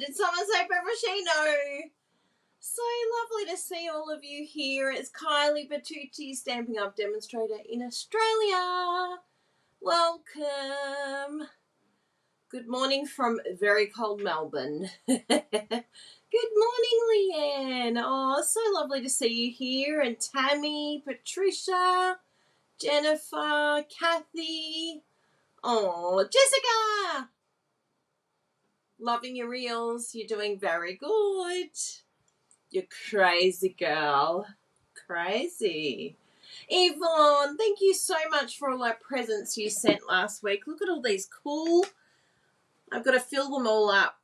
Did someone say Bertucci? So lovely to see all of you here. It's Kylie Bertucci, Stampin' Up demonstrator in Australia. Welcome. Good morning from very cold Melbourne. Good morning, Leanne. Oh, so lovely to see you here. And Tammy, Patricia, Jennifer, Kathy. Oh, Jessica. Loving your reels. You're doing very good. You're crazy, girl. Crazy. Yvonne, thank you so much for all our presents you sent last week. Look at all these cool. I've got to fill them all up.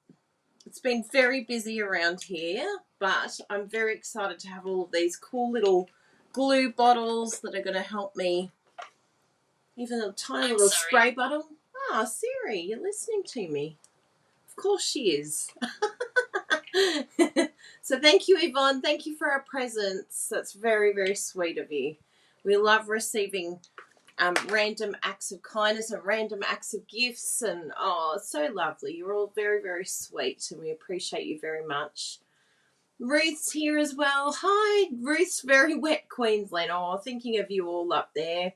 It's been very busy around here, but I'm very excited to have all of these cool little glue bottles that are going to help me. Even a tiny little spray bottle. Ah, Siri, you're listening to me. Of course she is. So thank you, Yvonne. Thank you for our presents. That's very, very sweet of you. We love receiving random acts of kindness and random acts of gifts. And, oh, it's so lovely. You're all very, very sweet, and we appreciate you very much. Ruth's here as well. Hi, Ruth's very wet Queensland. Oh, thinking of you all up there.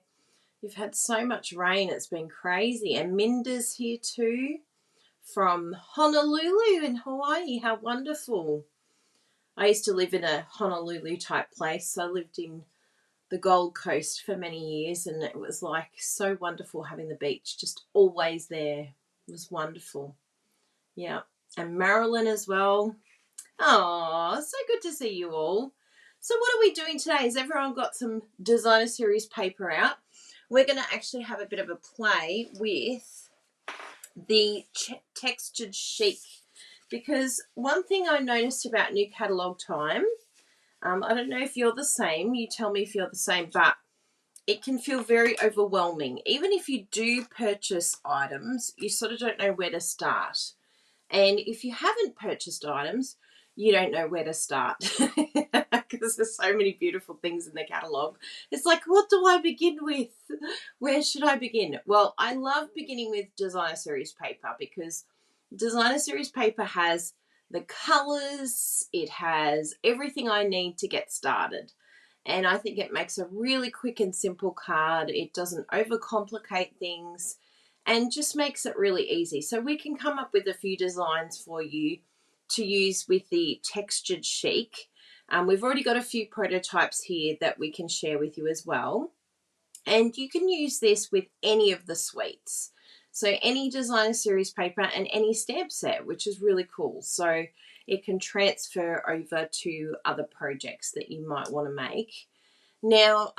You've had so much rain. It's been crazy. And Minda's here too from Honolulu in Hawaii. How wonderful. I used to live in a Honolulu type place. I lived in the Gold Coast for many years, and it was like so wonderful having the beach just always there. It was wonderful. Yeah. And Marilyn as well. Oh, so good to see you all. So what are we doing today? Has everyone got some designer series paper out? We're going to actually have a bit of a play with the textured chic, because one thing I noticed about new catalogue time, I don't know if you're the same, you tell me if you're the same, but it can feel very overwhelming. Even if you do purchase items, you sort of don't know where to start. And if you haven't purchased items, you don't know where to start because there's so many beautiful things in the catalogue. It's like, what do I begin with? Where should I begin? Well, I love beginning with designer series paper because designer series paper has the colours, it has everything I need to get started. And I think it makes a really quick and simple card. It doesn't overcomplicate things and just makes it really easy. So we can come up with a few designs for you to use with the textured chic. We've already got a few prototypes here that we can share with you as well. And you can use this with any of the suites. So any designer series paper and any stamp set, which is really cool. So it can transfer over to other projects that you might want to make. Now,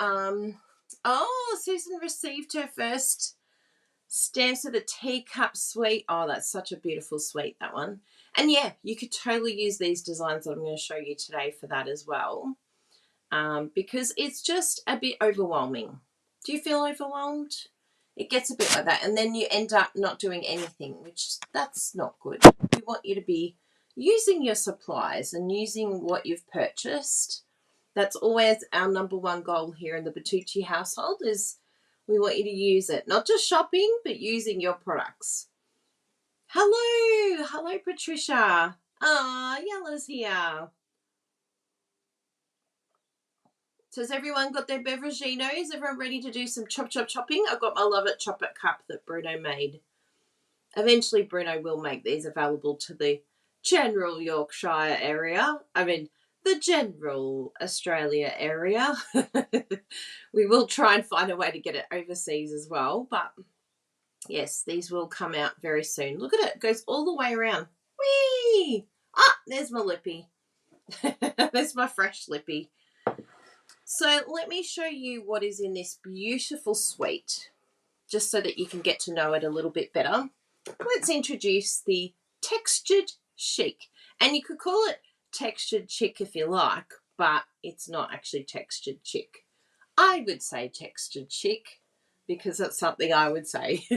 Susan received her first stamps of the teacup suite. Oh, that's such a beautiful suite, that one. And yeah, you could totally use these designs that I'm going to show you today for that as well, because it's just a bit overwhelming. Do you feel overwhelmed? It gets a bit like that, and then you end up not doing anything, which that's not good. We want you to be using your supplies and using what you've purchased. That's always our number one goal here in the Bertucci household, is we want you to use it. Not just shopping, but using your products. Hello, Patricia. Ah, Yella's here. So has everyone got their beveraginos? Is everyone ready to do some chopping? I've got my Love It Chop It cup that Bruno made. Eventually, Bruno will make these available to the general Yorkshire area. I mean, the general Australia area. We will try and find a way to get it overseas as well, but yes, these will come out very soon. Look at it. It goes all the way around. Whee! Ah, there's my lippy. There's my fresh lippy. So let me show you what is in this beautiful suite, just so that you can get to know it a little bit better. Let's introduce the textured chic. And you could call it textured chic if you like, but it's not actually textured chic. I would say textured chic, because that's something I would say.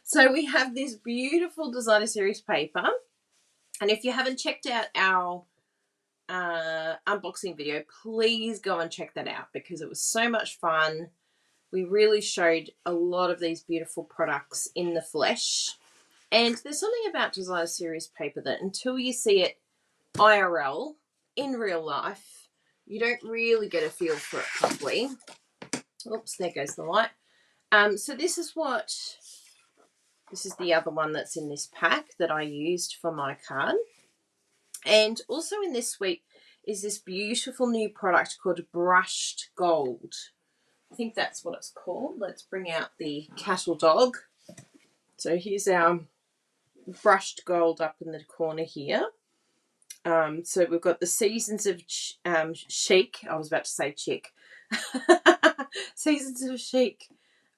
So we have this beautiful designer series paper. And if you haven't checked out our unboxing video, please go and check that out, because it was so much fun. We really showed a lot of these beautiful products in the flesh. And there's something about designer series paper that until you see it IRL, in real life, you don't really get a feel for it properly. Oops, there goes the light. So this is the other one that's in this pack that I used for my card. And also in this suite is this beautiful new product called Brushed Gold. I think that's what it's called. Let's bring out the cattle dog. So here's our brushed gold up in the corner here. So we've got the Seasons of Chic. I was about to say chic. Seasons of Chic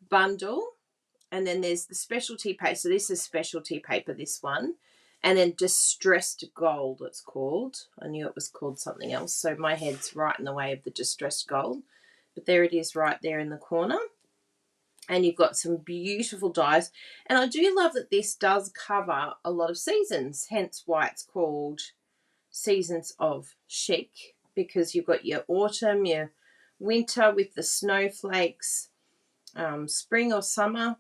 bundle. And then there's the specialty paper. So this is specialty paper, this one. And then Distressed Gold, it's called. I knew it was called something else. So my head's right in the way of the Distressed Gold. But there it is right there in the corner. And you've got some beautiful dyes. And I do love that this does cover a lot of seasons. Hence why it's called Seasons of Chic. Because you've got your autumn, your winter with the snowflakes, spring or summer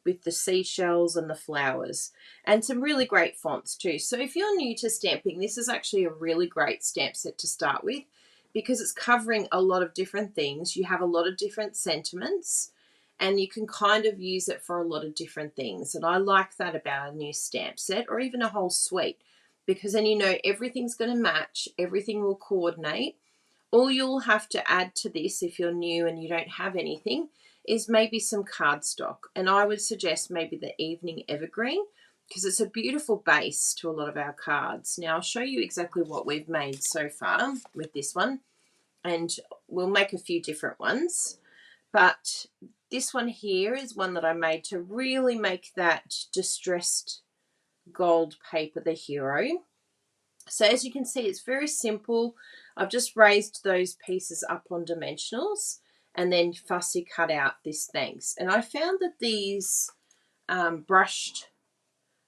with the seashells and the flowers, and some really great fonts too. So if you're new to stamping, this is actually a really great stamp set to start with because it's covering a lot of different things. You have a lot of different sentiments and you can kind of use it for a lot of different things. And I like that about a new stamp set or even a whole suite, because then you know everything's going to match, everything will coordinate. All you'll have to add to this if you're new and you don't have anything is maybe some cardstock. And I would suggest maybe the Evening Evergreen because it's a beautiful base to a lot of our cards. Now I'll show you exactly what we've made so far with this one, and we'll make a few different ones. But this one here is one that I made to really make that distressed gold paper the hero. So as you can see, it's very simple. I've just raised those pieces up on dimensionals and then fussy cut out this thanks. And I found that these brushed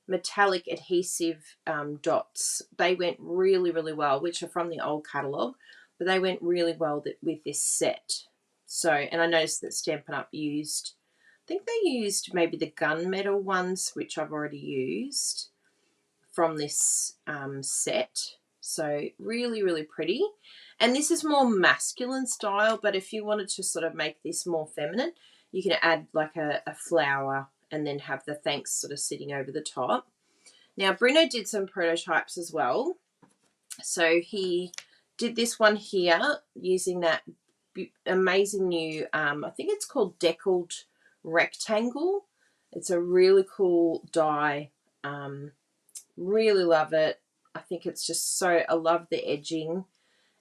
metallic adhesive dots, they went really, really well, which are from the old catalogue, but they went really well with this set. So, and I noticed that Stampin' Up! Used, I think they used maybe the gunmetal ones, which I've already used from this set. So really, really pretty. And this is more masculine style, but if you wanted to sort of make this more feminine, you can add like a flower and then have the thanks sort of sitting over the top. Now, Bruno did some prototypes as well. So he did this one here using that amazing new, I think it's called Deckled Rectangle. It's a really cool die. Really love it. I think it's just so, I love the edging.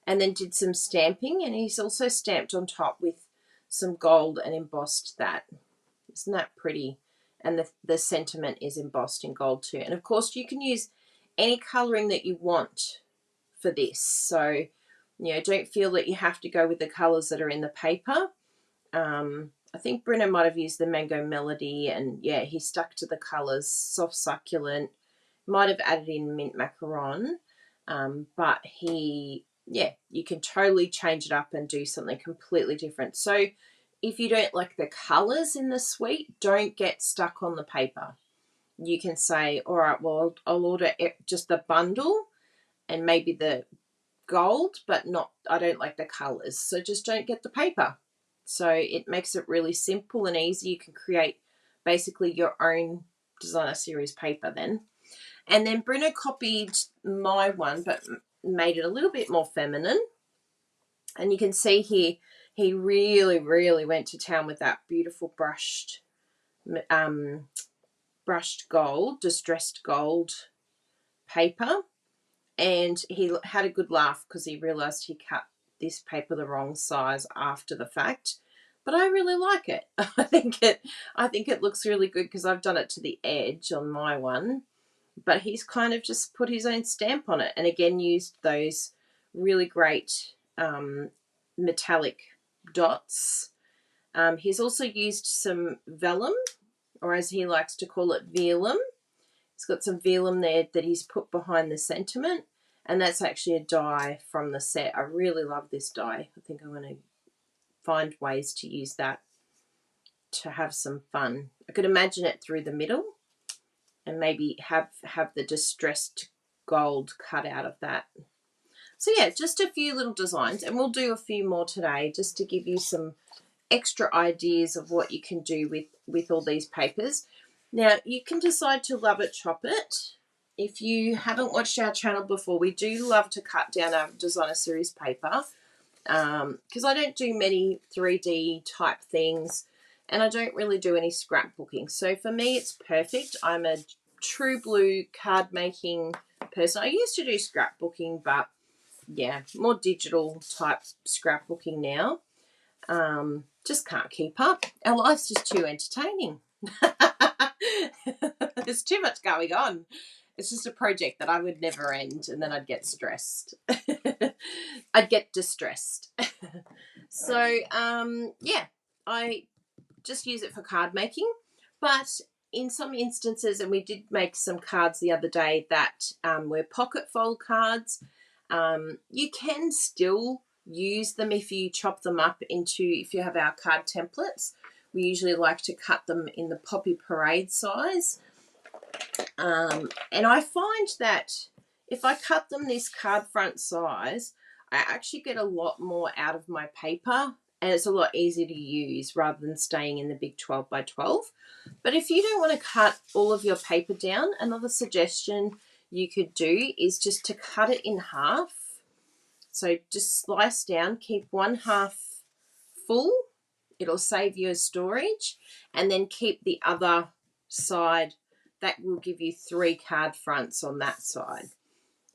And then did some stamping, and he's also stamped on top with some gold and embossed that. Isn't that pretty? And the sentiment is embossed in gold too. And of course you can use any colouring that you want for this. So, you know, don't feel that you have to go with the colours that are in the paper. I think Bruno might have used the Mango Melody, and yeah, he stuck to the colours. Soft Succulent, might have added in Mint Macaron, but you can totally change it up and do something completely different. So if you don't like the colours in the suite, don't get stuck on the paper. You can say, all right, well, I'll order just the bundle and maybe the gold, but I don't like the colours. So just don't get the paper. So it makes it really simple and easy. You can create basically your own designer series paper then. And then Bruno copied my one, but made it a little bit more feminine. And you can see here, he really, really went to town with that beautiful brushed gold, distressed gold paper. And he had a good laugh because he realised he cut this paper the wrong size after the fact. But I really like it. I think it looks really good because I've done it to the edge on my one. But he's kind of just put his own stamp on it, and again used those really great metallic dots. He's also used some vellum, or as he likes to call it, velum. He's got some velum there that he's put behind the sentiment, and that's actually a die from the set. I really love this die. I think I'm going to find ways to use that to have some fun. I could imagine it through the middle. and maybe have the distressed gold cut out of that. So yeah, just a few little designs, and we'll do a few more today just to give you some extra ideas of what you can do with all these papers. Now, you can decide to love it, chop it. If you haven't watched our channel before, we do love to cut down our designer series paper because I don't do many 3D type things, and I don't really do any scrapbooking. So for me, it's perfect. I'm a true blue card making person. I used to do scrapbooking, but yeah, more digital type scrapbooking now. Just can't keep up. Our life's just too entertaining. There's too much going on. It's just a project that I would never end, and then I'd get stressed. I'd get distressed. So, yeah, I just use it for card making. But in some instances, and we did make some cards the other day that were pocket fold cards, you can still use them if you chop them up into, if you have our card templates. We usually like to cut them in the Poppy Parade size. And I find that if I cut them this card front size, I actually get a lot more out of my paper, and it's a lot easier to use rather than staying in the big 12 by 12. But if you don't want to cut all of your paper down, another suggestion you could do is just to cut it in half. So just slice down, keep one half full. It'll save you storage, and then keep the other side. That will give you 3 card fronts on that side.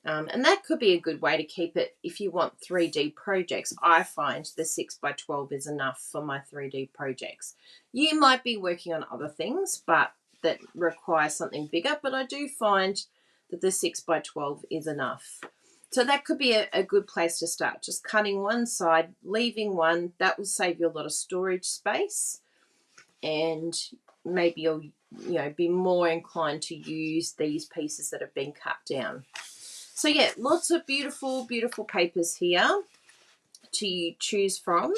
And that could be a good way to keep it if you want 3D projects. I find the 6 by 12 is enough for my 3D projects. You might be working on other things but that require something bigger, but I do find that the 6 by 12 is enough. So that could be a good place to start. Just cutting one side, leaving one. That will save you a lot of storage space, and maybe you'll be more inclined to use these pieces that have been cut down. So yeah, lots of beautiful, beautiful papers here to choose from.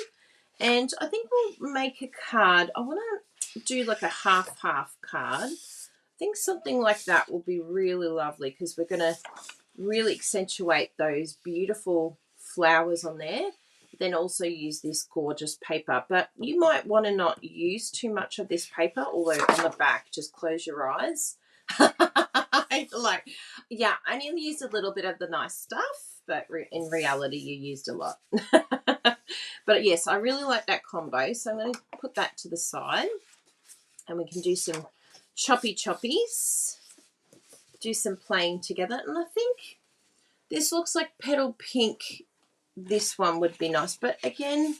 And I think we'll make a card. I want to do like a half-half card. I think something like that will be really lovely because we're going to really accentuate those beautiful flowers on there. Then also use this gorgeous paper. But you might want to not use too much of this paper, although on the back, just close your eyes. Like, yeah, I only used a little bit of the nice stuff, but in reality, you used a lot. But yes, I really like that combo. So I'm going to put that to the side, and we can do some choppies. Do some playing together. And I think this looks like petal pink. This one would be nice. But again,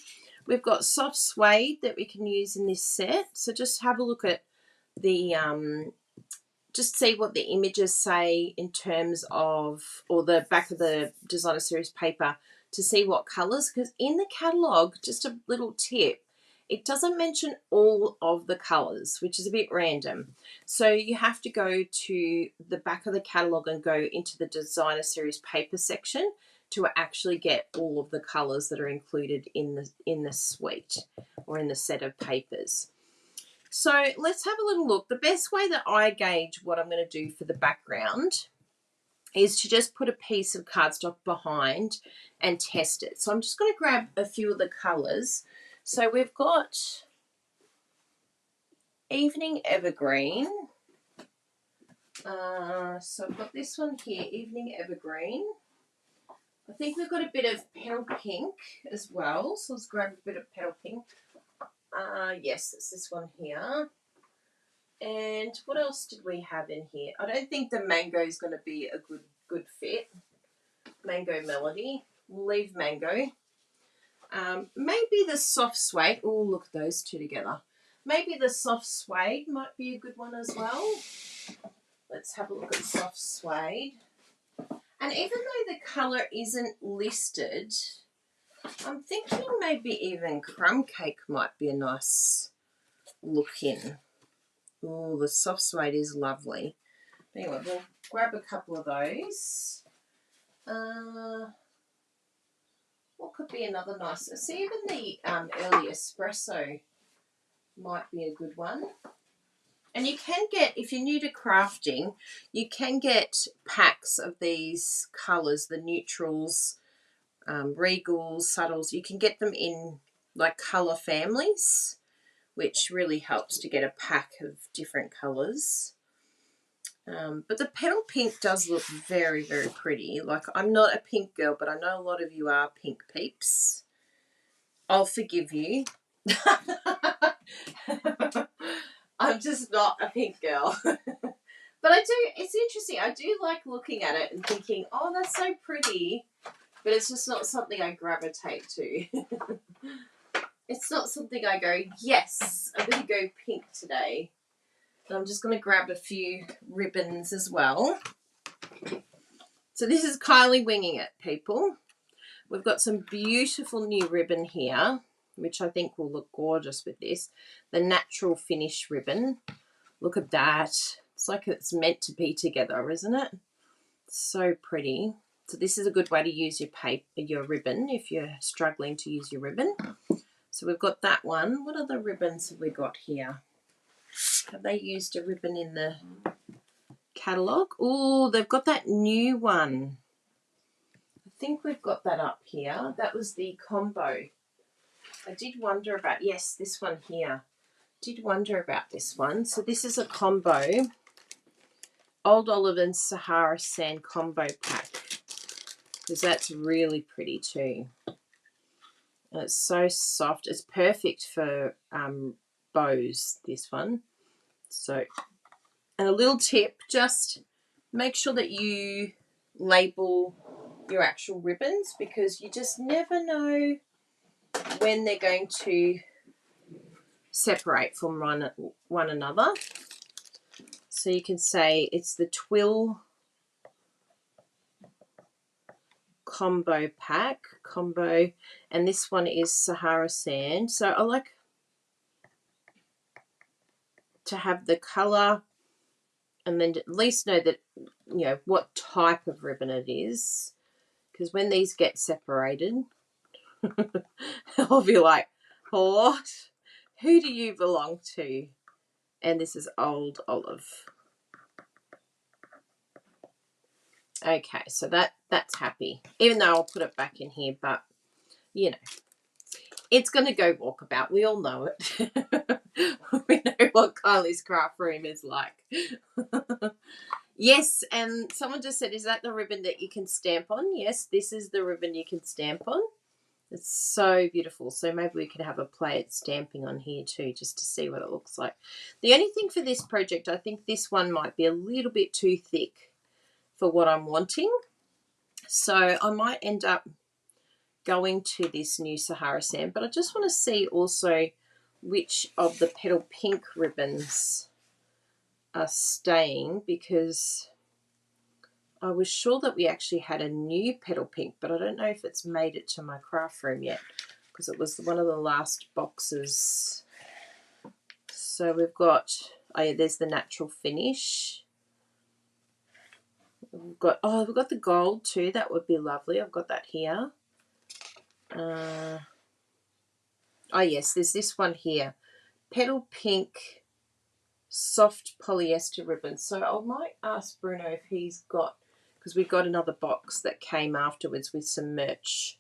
we've got soft suede that we can use in this set. So just have a look at the, just see what the images say in terms of, or the back of the designer series paper to see what colours. Because in the catalogue, just a little tip, it doesn't mention all of the colours, which is a bit random. So you have to go to the back of the catalogue and go into the designer series paper section to actually get all of the colours that are included in the suite or in the set of papers. So let's have a little look. The best way that I gauge what I'm going to do for the background is to just put a piece of cardstock behind and test it. So I'm just going to grab a few of the colours. So we've got Evening Evergreen. So I've got this one here, Evening Evergreen. I think we've got a bit of petal pink as well. So let's grab a bit of petal pink. Yes, it's this one here. And what else did we have in here? I don't think the mango is going to be a good fit. Mango Melody. We'll leave mango. Maybe the soft suede. Oh, look at those two together. Maybe the soft suede might be a good one as well. Let's have a look at soft suede. And even though the colour isn't listed, I'm thinking maybe even crumb cake might be a nice look in. Oh, the soft suede is lovely. Anyway, we'll grab a couple of those. What could be another nice? See, even the early espresso might be a good one. And you can get, if you're new to crafting, you can get packs of these colours, the neutrals, regals, subtles. You can get them in like colour families, which really helps to get a pack of different colours. But the petal pink does look very, very pretty. Like, I'm not a pink girl, but I know a lot of you are pink peeps. I'll forgive you. I'm just not a pink girl. But it's interesting. I do like looking at it and thinking, oh, that's so pretty. But it's just not something I gravitate to. It's not something I go, yes, I'm going to go pink today. And I'm just going to grab a few ribbons as well. So this is Kylie winging it, people. We've got some beautiful new ribbon here, which I think will look gorgeous with this. The natural finish ribbon. Look at that. It's like it's meant to be together, isn't it? So pretty. So this is a good way to use your ribbon if you're struggling to use your ribbon. So we've got that one. What other ribbons have we got here? Have they used a ribbon in the catalogue? Oh, they've got that new one. I think we've got that up here. That was the combo. I did wonder about, yes, this one here. Did wonder about this one. So this is a combo. Old Olive and Sahara Sand combo pack. Because that's really pretty too. And it's so soft. It's perfect for bows, this one. So, and a little tip, just make sure that you label your actual ribbons, because you just never know when they're going to separate from one another. So you can say it's the Twill combo pack, and this one is Sahara Sand. So I like to have the colour and then at least know that, you know, what type of ribbon it is, because when these get separated, I'll be like, what? Who do you belong to? And this is Old Olive. Okay, so that's happy. Even though I'll put it back in here, but, you know, it's going to go walkabout. We all know it. We know what Kylie's craft room is like. Yes, and someone just said, is that the ribbon that you can stamp on? Yes, this is the ribbon you can stamp on. It's so beautiful. So maybe we could have a play at stamping on here too, just to see what it looks like. The only thing for this project, I think this one might be a little bit too thick for what I'm wanting. So I might end up going to this new Sahara Sand, but I just want to see also which of the petal pink ribbons are staying, because I was sure that we actually had a new petal pink, but I don't know if it's made it to my craft room yet, because it was one of the last boxes. So we've got, oh yeah, there's the natural finish. We've got the gold too. That would be lovely. I've got that here. Oh yes, there's this one here. Petal pink soft polyester ribbon. So I might ask Bruno if he's got, because we got another box that came afterwards with some merch.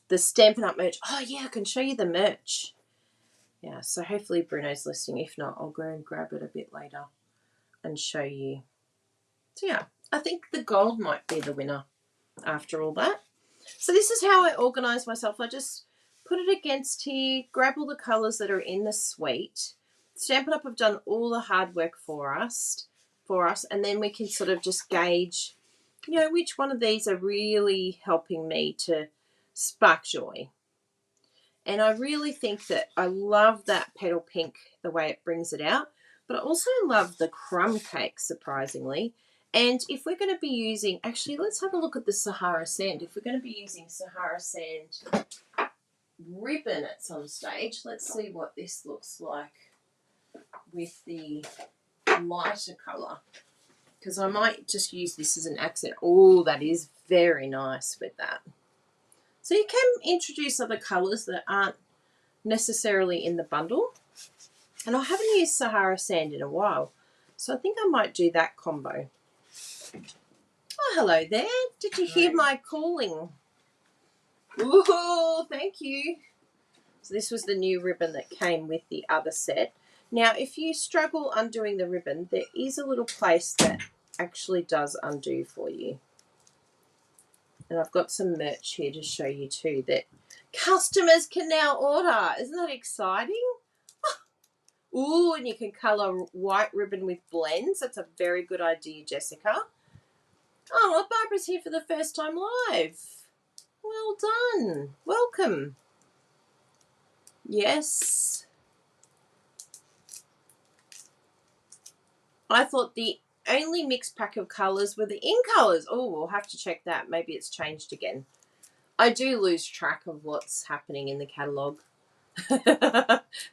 The Stampin' Up merch. Oh yeah, I can show you the merch. Yeah, so hopefully Bruno's listening. If not, I'll go and grab it a bit later and show you. So yeah, I think the gold might be the winner after all that. So this is how I organise myself. I just put it against here, grab all the colours that are in the suite. Stampin' Up have done all the hard work for us, and then we can sort of just gauge, you know, which one of these are really helping me to spark joy. And I really think that I love that petal pink, the way it brings it out, but I also love the crumb cake, surprisingly. And if we're going to be using, actually, let's have a look at the Sahara Sand. If we're going to be using Sahara Sand ribbon at some stage, let's see what this looks like with the lighter colour, because I might just use this as an accent. Oh, that is very nice with that. So you can introduce other colours that aren't necessarily in the bundle. And I haven't used Sahara sand in a while, so I think I might do that combo. Oh, hello there. Did you hear my calling? Ooh, thank you. So this was the new ribbon that came with the other set. Now, if you struggle undoing the ribbon, there is a little place that actually does undo for you. And I've got some merch here to show you too that customers can now order. Isn't that exciting? Ooh, and you can colour white ribbon with blends. That's a very good idea, Jessica. Oh, Barbara's here for the first time live. Well done. Welcome. Yes. I thought the only mixed pack of colours were the in colours. Oh, we'll have to check that. Maybe it's changed again. I do lose track of what's happening in the catalogue.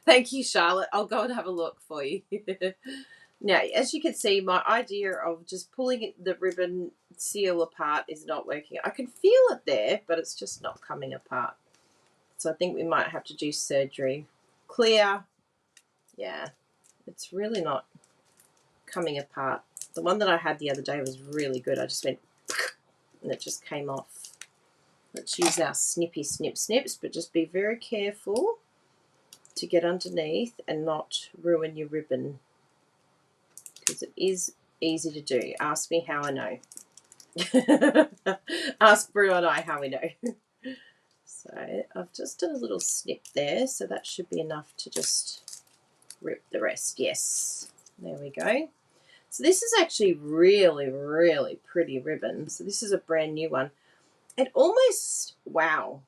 Thank you, Charlotte. I'll go and have a look for you. Now, as you can see, my idea of just pulling the ribbon seal apart is not working. I can feel it there, but it's just not coming apart. So I think we might have to do surgery. Clear. Yeah, it's really not coming apart. The one that I had the other day was really good. I just went and it just came off. Let's use our snippy snips, but just be very careful to get underneath and not ruin your ribbon, because it is easy to do. Ask me how I know. Ask Brew and I how we know. So I've just done a little snip there, so that should be enough to just rip the rest. Yes, there we go. So this is actually really, really pretty ribbon. So this is a brand new one. It almost, wow,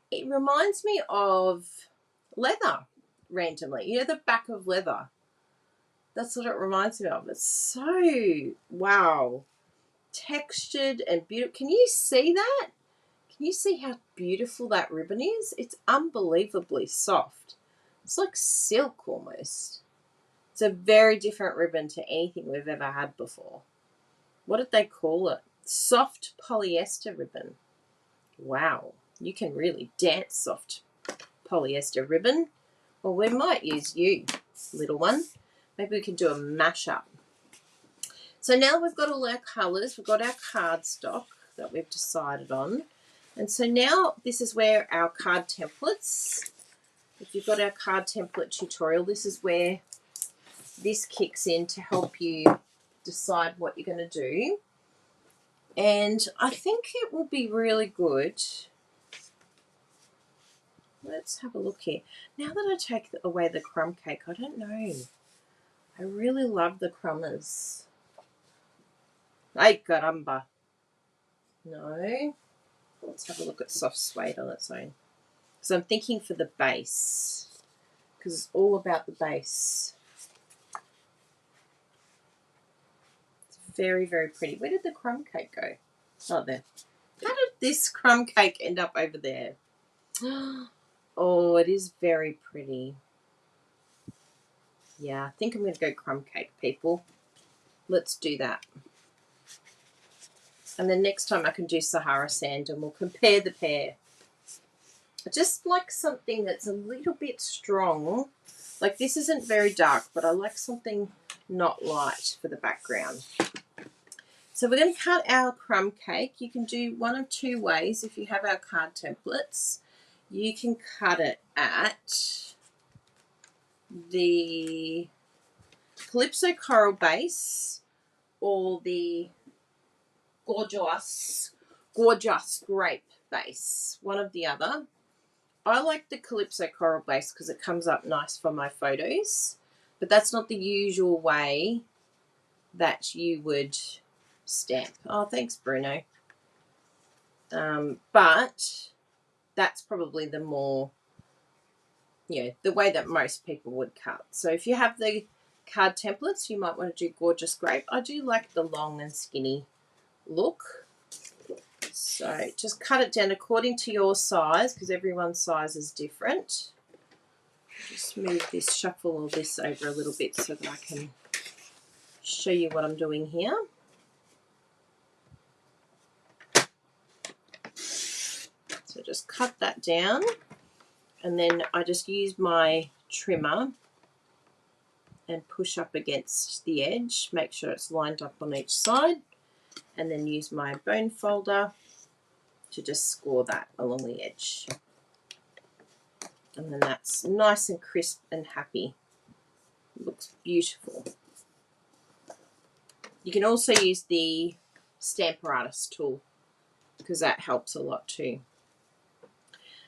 it reminds me of leather randomly. You know, the back of leather. That's what it reminds me of. It's so, wow, textured and beautiful. Can you see that? Can you see how beautiful that ribbon is? It's unbelievably soft. It's like silk almost. It's a very different ribbon to anything we've ever had before. What did they call it? Soft polyester ribbon. Wow, you can really dance soft polyester ribbon. Well, we might use you, little one. Maybe we can do a mashup. So now we've got all our colours. We've got our cardstock that we've decided on. And so now this is where our card templates, if you've got our card template tutorial, this is where this kicks in to help you decide what you're going to do. And I think it will be really good. Let's have a look here. Now that I take away the crumb cake, I don't know. I really love the crumbers. Ay, caramba. No. Let's have a look at soft suede on its own. So I'm thinking for the base, because it's all about the base. It's very, very pretty. Where did the crumb cake go? Oh, there. How did this crumb cake end up over there? Oh, it is very pretty. Yeah, I think I'm going to go crumb cake, people. Let's do that. And then next time I can do Sahara sand and we'll compare the pair. I just like something that's a little bit strong. Like this isn't very dark, but I like something not light for the background. So we're going to cut our crumb cake. You can do one of two ways if you have our card templates. You can cut it at the Calypso Coral base or the gorgeous grape base, one of the other. I like the Calypso Coral base because it comes up nice for my photos, but that's not the usual way that you would stamp. Oh, thanks, Bruno. But that's probably the more, the way that most people would cut. So if you have the card templates, you might want to do gorgeous grape. I do like the long and skinny look. So just cut it down according to your size, because everyone's size is different. Just move this, shuffle all this over a little bit so that I can show you what I'm doing here. So just cut that down, and then I just use my trimmer and push up against the edge. Make sure it's lined up on each side, and then use my bone folder to just score that along the edge. And then that's nice and crisp and happy. It looks beautiful. You can also use the Stamper Artist tool because that helps a lot too.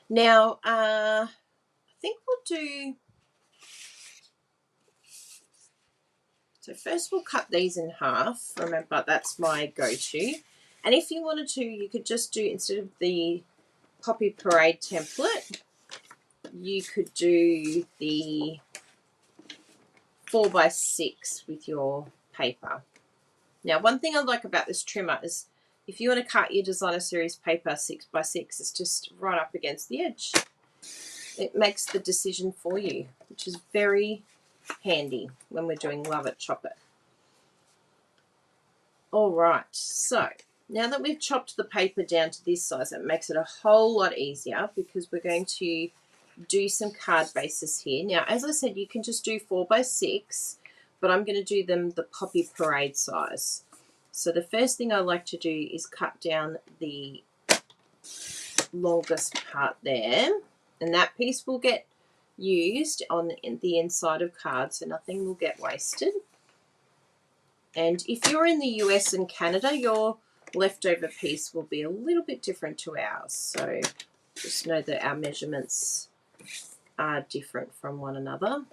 Now, I think we'll do... So first we'll cut these in half. Remember, that's my go-to. And if you wanted to, you could just do, instead of the Poppy Parade template, you could do the 4x6 with your paper. Now, one thing I like about this trimmer is if you want to cut your designer series paper 6x6, it's just right up against the edge. It makes the decision for you, which is very handy when we're doing Love It, Chop It. All right, so now that we've chopped the paper down to this size, it makes it a whole lot easier because we're going to do some card bases here. Now, as I said, you can just do 4x6, but I'm going to do them the Poppy Parade size. So the first thing I like to do is cut down the longest part there, and that piece will get used on the inside of cards, so nothing will get wasted. And if you're in the US and Canada, your leftover piece will be a little bit different to ours. So just know that our measurements are different from one another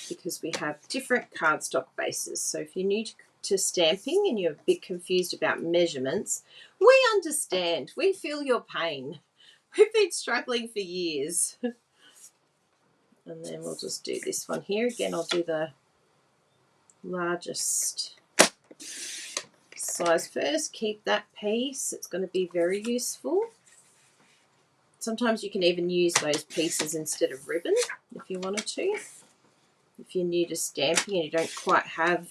because we have different cardstock bases. So if you're new to stamping and you're a bit confused about measurements, we understand. We feel your pain. We've been struggling for years. And then we'll just do this one here. Again, I'll do the largest size first. Keep that piece. It's going to be very useful. Sometimes you can even use those pieces instead of ribbon if you wanted to. If you're new to stamping and you don't quite have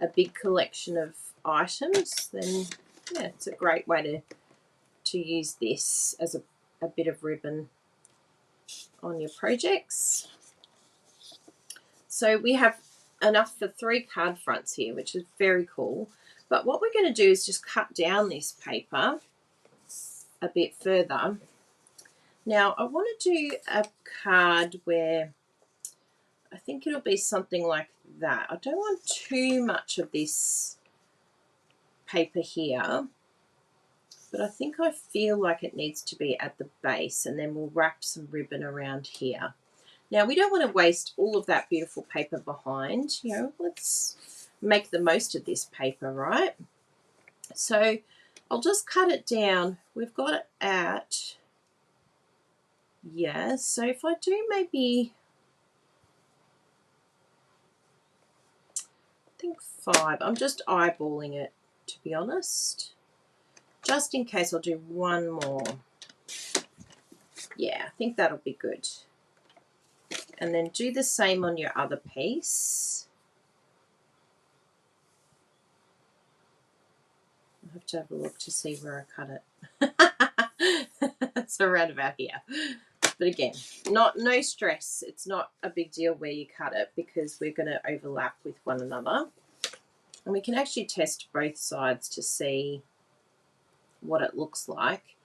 a big collection of items, then yeah, it's a great way to use this as a bit of ribbon on your projects. So we have enough for 3 card fronts here, which is very cool. But what we're going to do is just cut down this paper a bit further. Now I want to do a card where I think it'll be something like that. I don't want too much of this paper here, but I think I feel like it needs to be at the base, and then we'll wrap some ribbon around here. Now, we don't want to waste all of that beautiful paper behind. You know, let's make the most of this paper, right? So I'll just cut it down. We've got it at, yeah, so if I do maybe, I think 5. I'm just eyeballing it, to be honest. Just in case, I'll do one more. Yeah, I think that'll be good. And then do the same on your other piece. I'll have to have a look to see where I cut it. It's around about here. But again, no stress. It's not a big deal where you cut it because we're going to overlap with one another. And we can actually test both sides to see what it looks like.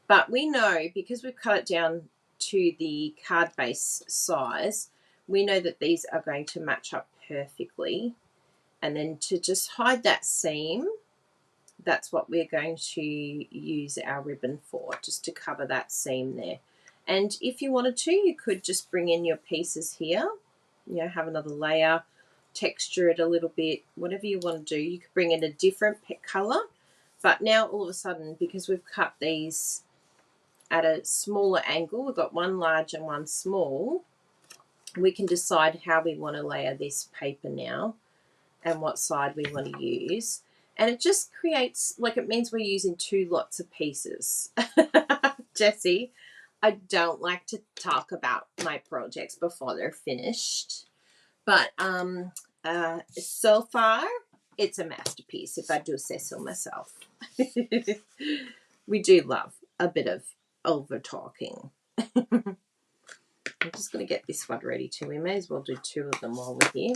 But we know, because we've cut it down to the card base size, we know that these are going to match up perfectly. And then to just hide that seam, that's what we're going to use our ribbon for, just to cover that seam there. And if you wanted to, you could just bring in your pieces here, you know, have another layer, texture it a little bit, whatever you want to do. You could bring in a different color. But now all of a sudden, because we've cut these at a smaller angle, we've got one large and one small, we can decide how we want to layer this paper now and what side we want to use. And it just creates, like, it means we're using 2 lots of pieces. Jessie, I don't like to talk about my projects before they're finished, but so far it's a masterpiece, if I do say so myself. We do love a bit of over talking. I'm just going to get this one ready too. We may as well do 2 of them while we're here.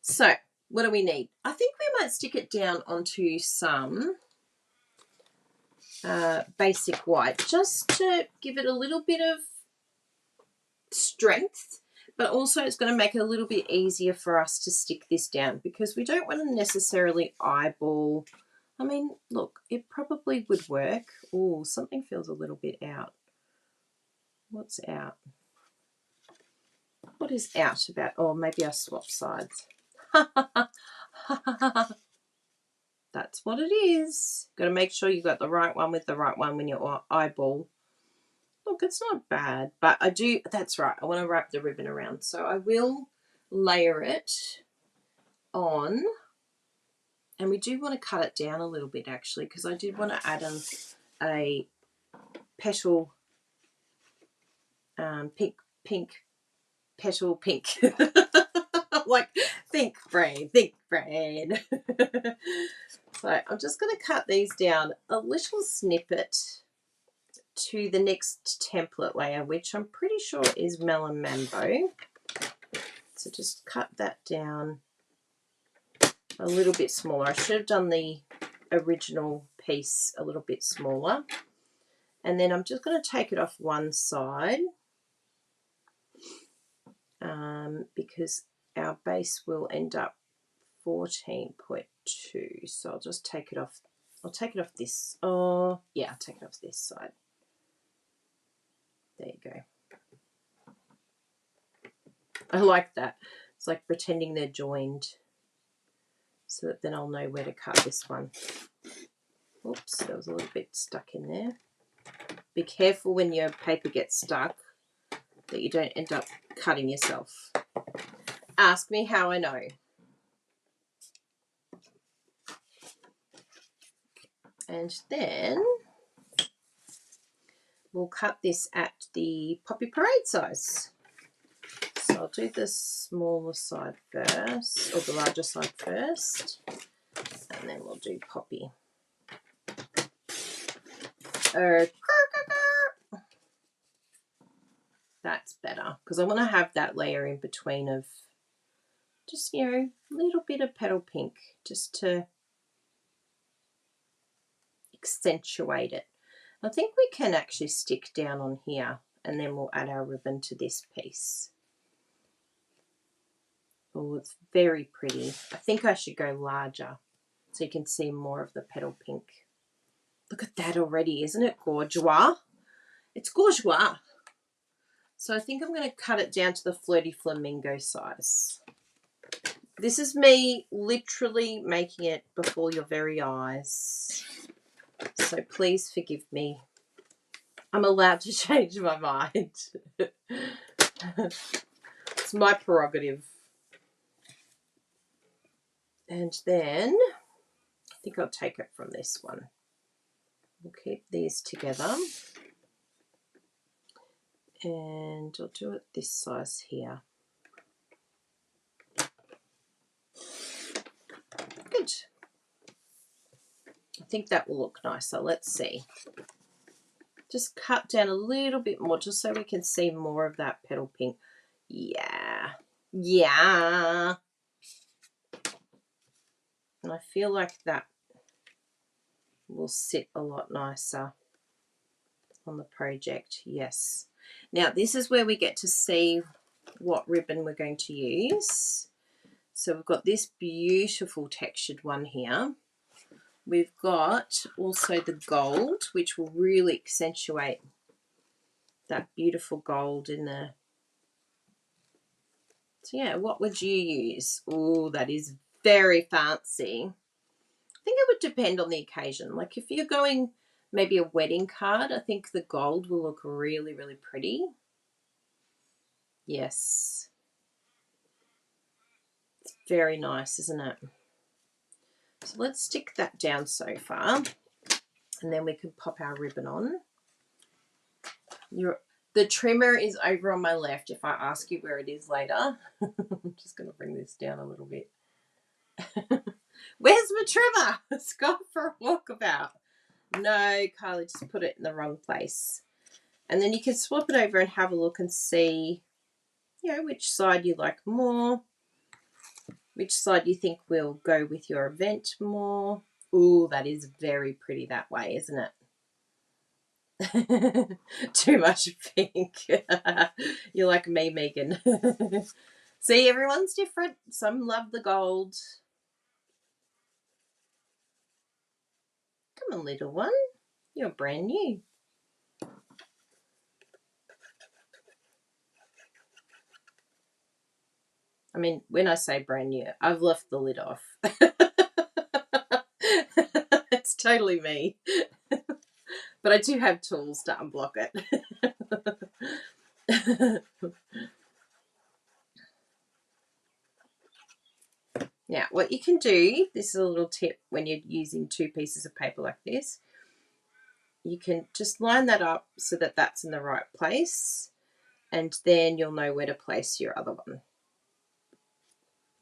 So what do we need? I think we might stick it down onto some basic white just to give it a little bit of strength, but also it's going to make it a little bit easier for us to stick this down because we don't want to necessarily eyeball. I mean, look, it probably would work. Oh, something feels a little bit out. What's out? What is out about? Oh, maybe I swap sides. That's what it is. Got to make sure you got the right one with the right one when you eyeball. Look, it's not bad, but I do, that's right, I want to wrap the ribbon around. So I will layer it on, and we do want to cut it down a little bit actually, because I did want to add a petal, pink petal pink. Like, think brain. So I'm just going to cut these down a little snippet to the next template layer, which I'm pretty sure is Melon Mambo. So just cut that down a little bit smaller. I should have done the original piece a little bit smaller. And then I'm just going to take it off one side because our base will end up 14.2. So I'll just take it off. I'll take it off this. Oh, yeah, I'll take it off this side. There you go. I like that. It's like pretending they're joined so that then I'll know where to cut this one. Oops, there was a little bit stuck in there. Be careful when your paper gets stuck that you don't end up cutting yourself. Ask me how I know. And then we'll cut this at the Poppy Parade size. So I'll do the smaller side first, or the larger side first, and then we'll do Poppy. That's better, because I want to have that layer in between of just, you know, a little bit of petal pink just to accentuate it. I think we can actually stick down on here and then we'll add our ribbon to this piece. Oh, it's very pretty. I think I should go larger so you can see more of the petal pink. Look at that already. Isn't it gorgeous? It's gorgeous. So I think I'm going to cut it down to the Flirty Flamingo size. This is me literally making it before your very eyes. So please forgive me. I'm allowed to change my mind. It's my prerogative. And then I think I'll take it from this one. We'll keep these together. And I'll do it this size here. Good. I think that will look nicer. Let's see. Just cut down a little bit more just so we can see more of that petal pink. Yeah. Yeah. And I feel like that will sit a lot nicer on the project. Yes. Now this is where we get to see what ribbon we're going to use. So we've got this beautiful textured one here. We've got also the gold, which will really accentuate that beautiful gold in the... So yeah, what would you use? Oh, that is very fancy. I think it would depend on the occasion. Like if you're going maybe a wedding card, I think the gold will look really, really pretty. Yes. It's very nice, isn't it? So let's stick that down so far, and then we can pop our ribbon on. The trimmer is over on my left if I ask you where it is later. I'm just going to bring this down a little bit. Where's my trimmer? It's gone for a walkabout. No, Kylie just put it in the wrong place. And then you can swap it over and have a look and see, you know, which side you like more, which side you think will go with your event more. Ooh, that is very pretty that way, isn't it? Too much pink. You're like me, Megan. See, everyone's different. Some love the gold. Come on, little one. You're brand new. I mean, when I say brand new, I've left the lid off. It's totally me. But I do have tools to unblock it. Now, what you can do, this is a little tip when you're using two pieces of paper like this, you can just line that up so that that's in the right place, and then you'll know where to place your other one.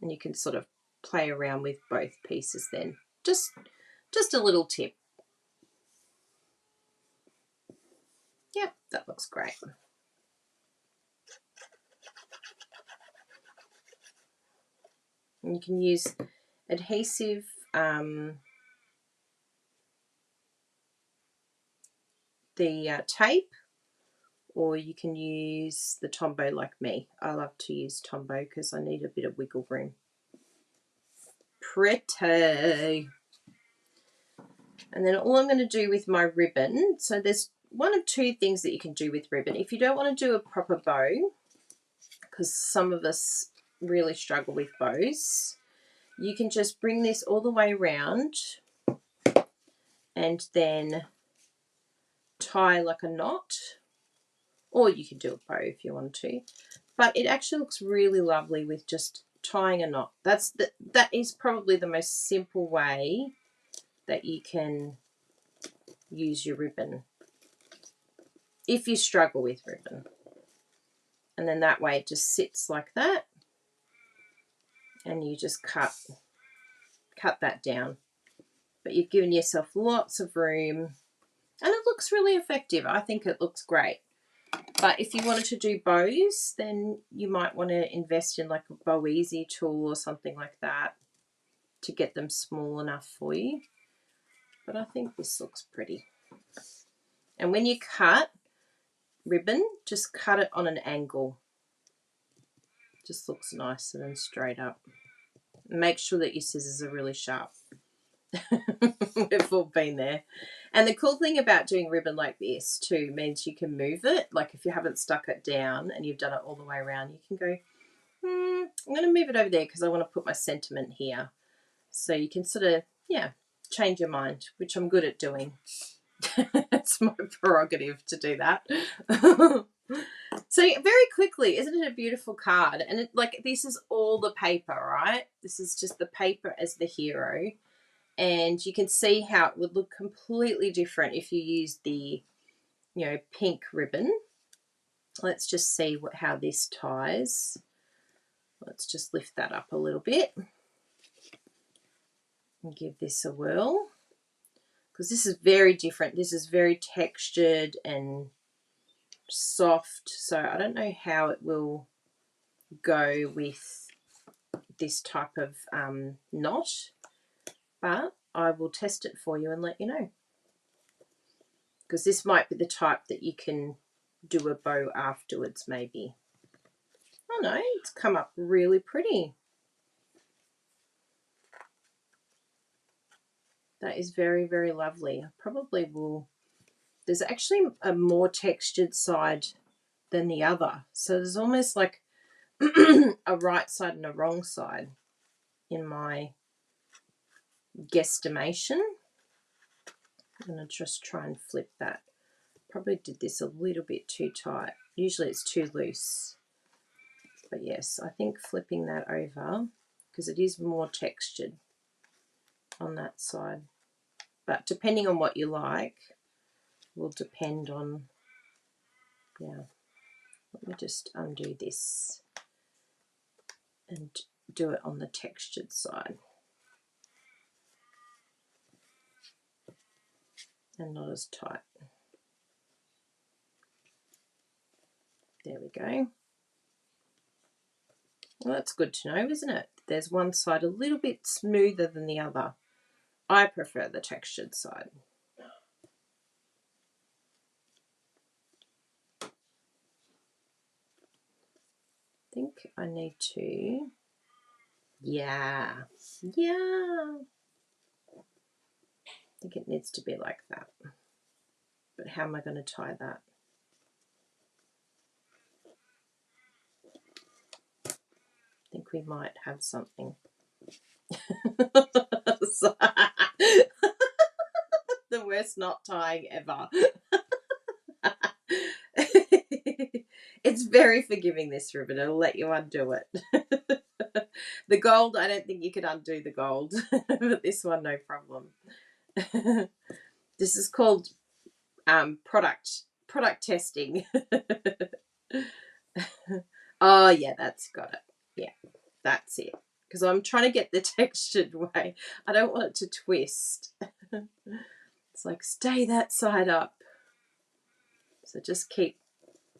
And you can sort of play around with both pieces then. Just a little tip. Yep, that looks great. And you can use adhesive tape, or you can use the Tombow like me. I love to use Tombow because I need a bit of wiggle room. Pretty. And then all I'm going to do with my ribbon, so there's one of two things that you can do with ribbon. If you don't want to do a proper bow, because some of us really struggle with bows, you can just bring this all the way around and then tie like a knot, or you can do a bow if you want to, but it actually looks really lovely with just tying a knot. That is probably the most simple way that you can use your ribbon if you struggle with ribbon. And then that way it just sits like that, and you just cut that down. But you've given yourself lots of room, and it looks really effective. I think it looks great. But if you wanted to do bows, then you might want to invest in like a Bow Easy tool or something like that to get them small enough for you. But I think this looks pretty. And when you cut ribbon, just cut it on an angle. Just looks nicer than straight up. Make sure that your scissors are really sharp. We've all been there. And the cool thing about doing ribbon like this too means you can move it. Like if you haven't stuck it down and you've done it all the way around, you can go, I'm going to move it over there because I want to put my sentiment here. So you can sort of, yeah, change your mind, which I'm good at doing. It's my prerogative to do that. So very quickly, isn't it a beautiful card? And like this is all the paper, right? This is just the paper as the hero. And you can see how it would look completely different if you use the, you know, pink ribbon. Let's just see how this ties. Let's just lift that up a little bit and give this a whirl, because this is very different. This is very textured and soft, so I don't know how it will go with this type of knot, but I will test it for you and let you know, because this might be the type that you can do a bow afterwards maybe. Oh no, it's come up really pretty. That is very, very lovely. I probably will, there's actually a more textured side than the other, so there's almost like a right side and a wrong side in my guesstimation. I'm going to just try and flip that. Probably did this a little bit too tight. Usually it's too loose. But yes, I think flipping that over, because it is more textured on that side. But depending on what you like, will depend on, yeah. Let me just undo this and do it on the textured side. And not as tight. There we go. Well, that's good to know, isn't it? There's one side a little bit smoother than the other. I prefer the textured side. I think I need to, yeah. I think it needs to be like that. But how am I going to tie that? I think we might have something. The worst knot tying ever. It's very forgiving, this ribbon. It'll let you undo it. The gold, I don't think you could undo the gold, but this one, no problem. This is called product testing. Oh yeah, that's got it. Yeah, that's it. Because I'm trying to get the textured way. I don't want it to twist. It's like, stay that side up. So just keep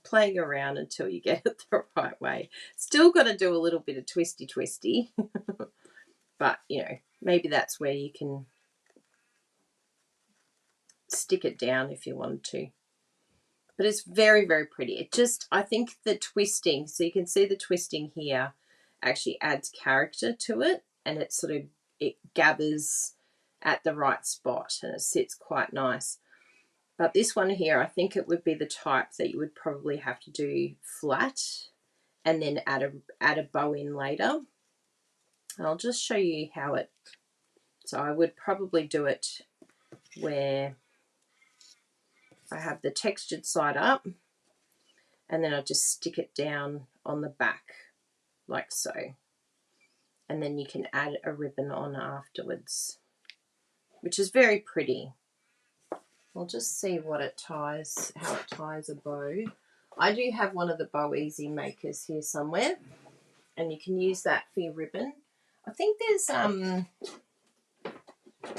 playing around until you get it the right way. Still got to do a little bit of twisty. But, you know, maybe that's where you can stick it down if you wanted to. But it's very, very pretty. It just, I think the twisting, so you can see the twisting here actually adds character to it, and it sort of, it gathers at the right spot and it sits quite nice. But this one here, I think it would be the type that you would probably have to do flat and then add a bow in later. And I'll just show you how it, so I would probably do it where I have the textured side up, and then I just stick it down on the back like so. And then you can add a ribbon on afterwards, which is very pretty. I'll just see what it ties, how it ties a bow. I do have one of the Bow Easy makers here somewhere, and you can use that for your ribbon. I think there's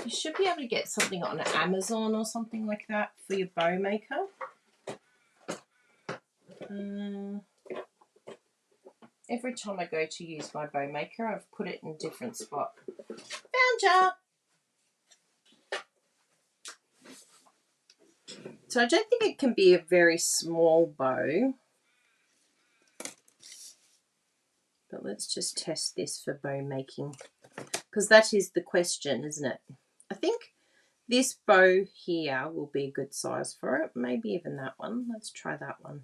you should be able to get something on Amazon or something like that for your bow maker. Every time I go to use my bow maker, I've put it in a different spot. Found ya! So I don't think it can be a very small bow. But let's just test this for bow making, because that is the question, isn't it? I think this bow here will be a good size for it. Maybe even that one. Let's try that one.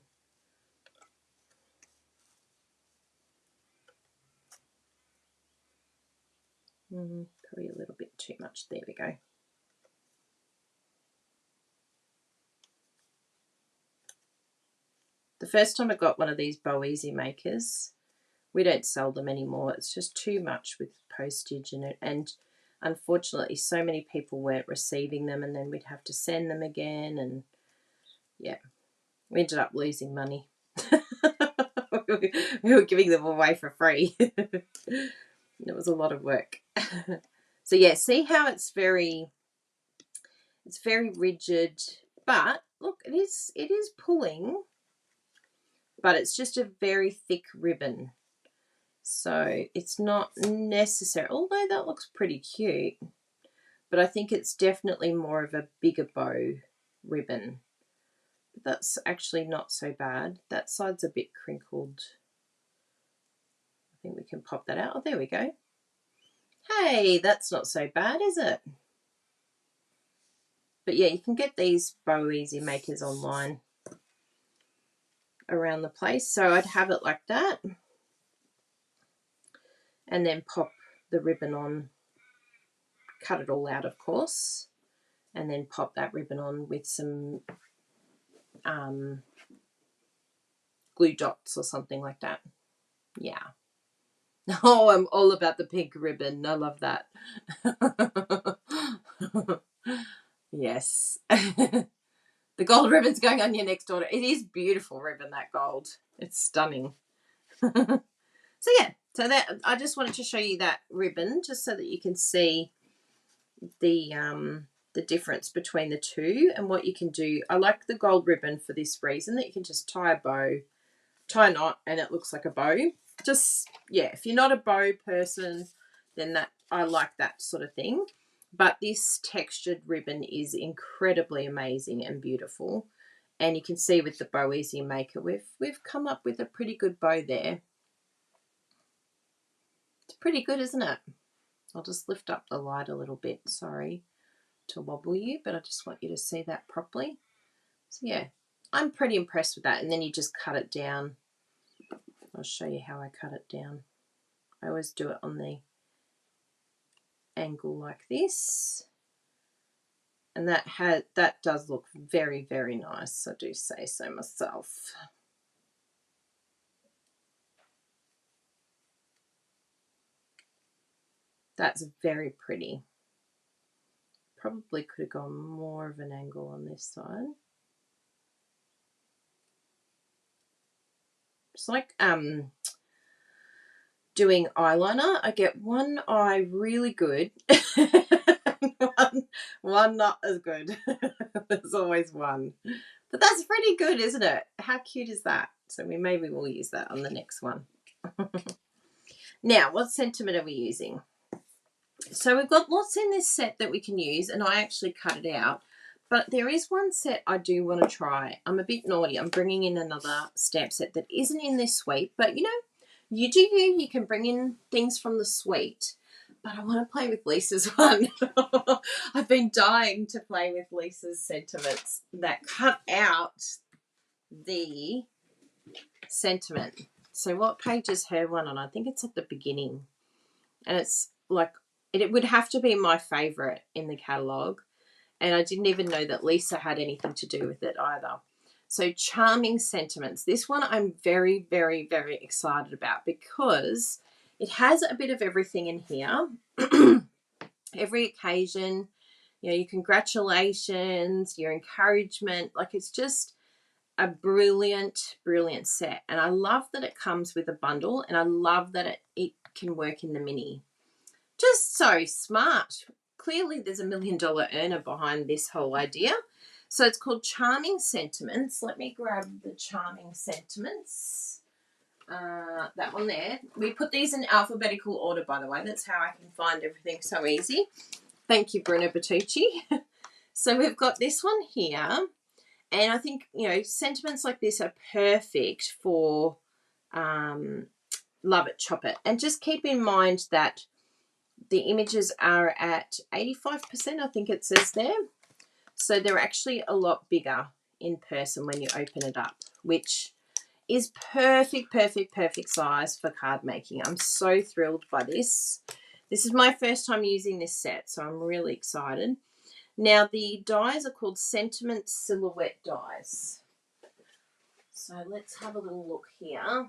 Probably a little bit too much. There we go. The first time I got one of these Bow Easy makers, we don't sell them anymore. It's just too much with postage in it. And unfortunately, so many people weren't receiving them, and then we'd have to send them again. And yeah, we ended up losing money. We were giving them away for free. It was a lot of work. So yeah, see how it's very rigid, but look, it is pulling, but it's just a very thick ribbon. So it's not necessary, although that looks pretty cute, but I think it's definitely more of a bigger bow ribbon. But that's actually not so bad. That side's a bit crinkled. I think we can pop that out. Oh, there we go. Hey, that's not so bad, is it? But yeah, you can get these Bow Easy makers online around the place. So I'd have it like that, and then pop the ribbon on, cut it all out of course, and then pop that ribbon on with some glue dots or something like that. Yeah. Oh, I'm all about the pink ribbon. I love that. Yes. The gold ribbon's going on your next order. It is beautiful ribbon, that gold. It's stunning. So yeah, so that, I just wanted to show you that ribbon just so that you can see the difference between the two and what you can do. I like the gold ribbon for this reason, that you can just tie a bow tie a knot and it looks like a bow. Just, yeah, if you're not a bow person, then that I like that sort of thing. But this textured ribbon is incredibly amazing and beautiful. And you can see with the Bow Easy Maker, we've come up with a pretty good bow there. It's pretty good, isn't it? I'll just lift up the light a little bit. Sorry to wobble you, but I just want you to see that properly. So yeah, I'm pretty impressed with that. And then you just cut it down. I'll show you how I cut it down. I always do it on the angle like this. And that does look very, very nice. I do say so myself. That's very pretty. Probably could have gone more of an angle on this side. It's like doing eyeliner. I get one eye really good, one not as good. There's always one. But that's pretty good, isn't it? How cute is that? So maybe we'll use that on the next one. Now, what sentiment are we using? So we've got lots in this set that we can use, and I actually cut it out. But there is one set I do want to try. I'm a bit naughty. I'm bringing in another stamp set that isn't in this suite. But, you know, you do you. You can bring in things from the suite. But I want to play with Lisa's one. I've been dying to play with Lisa's sentiments that cut out the sentiment. So what page is her one on? I think it's at the beginning. And it's like, it would have to be my favourite in the catalogue. And I didn't even know that Lisa had anything to do with it either. So Charming Sentiments. This one I'm very, very, very excited about because it has a bit of everything in here. Every occasion, you know, your congratulations, your encouragement. Like, it's just a brilliant, brilliant set. And I love that it comes with a bundle, and I love that it can work in the mini. Just so smart. Clearly there's $1 million earner behind this whole idea. So it's called Charming Sentiments. Let me grab the Charming Sentiments. That one there. We put these in alphabetical order, by the way. That's how I can find everything so easy. Thank you, Bertucci. So we've got this one here. And I think, you know, sentiments like this are perfect for Love It, Chop It. And just keep in mind that the images are at 85%, I think it says there. So they're actually a lot bigger in person when you open it up, which is perfect, perfect, perfect size for card making. I'm so thrilled by this. This is my first time using this set, so I'm really excited. Now, the dies are called Sentiment Silhouette dies. So let's have a little look here.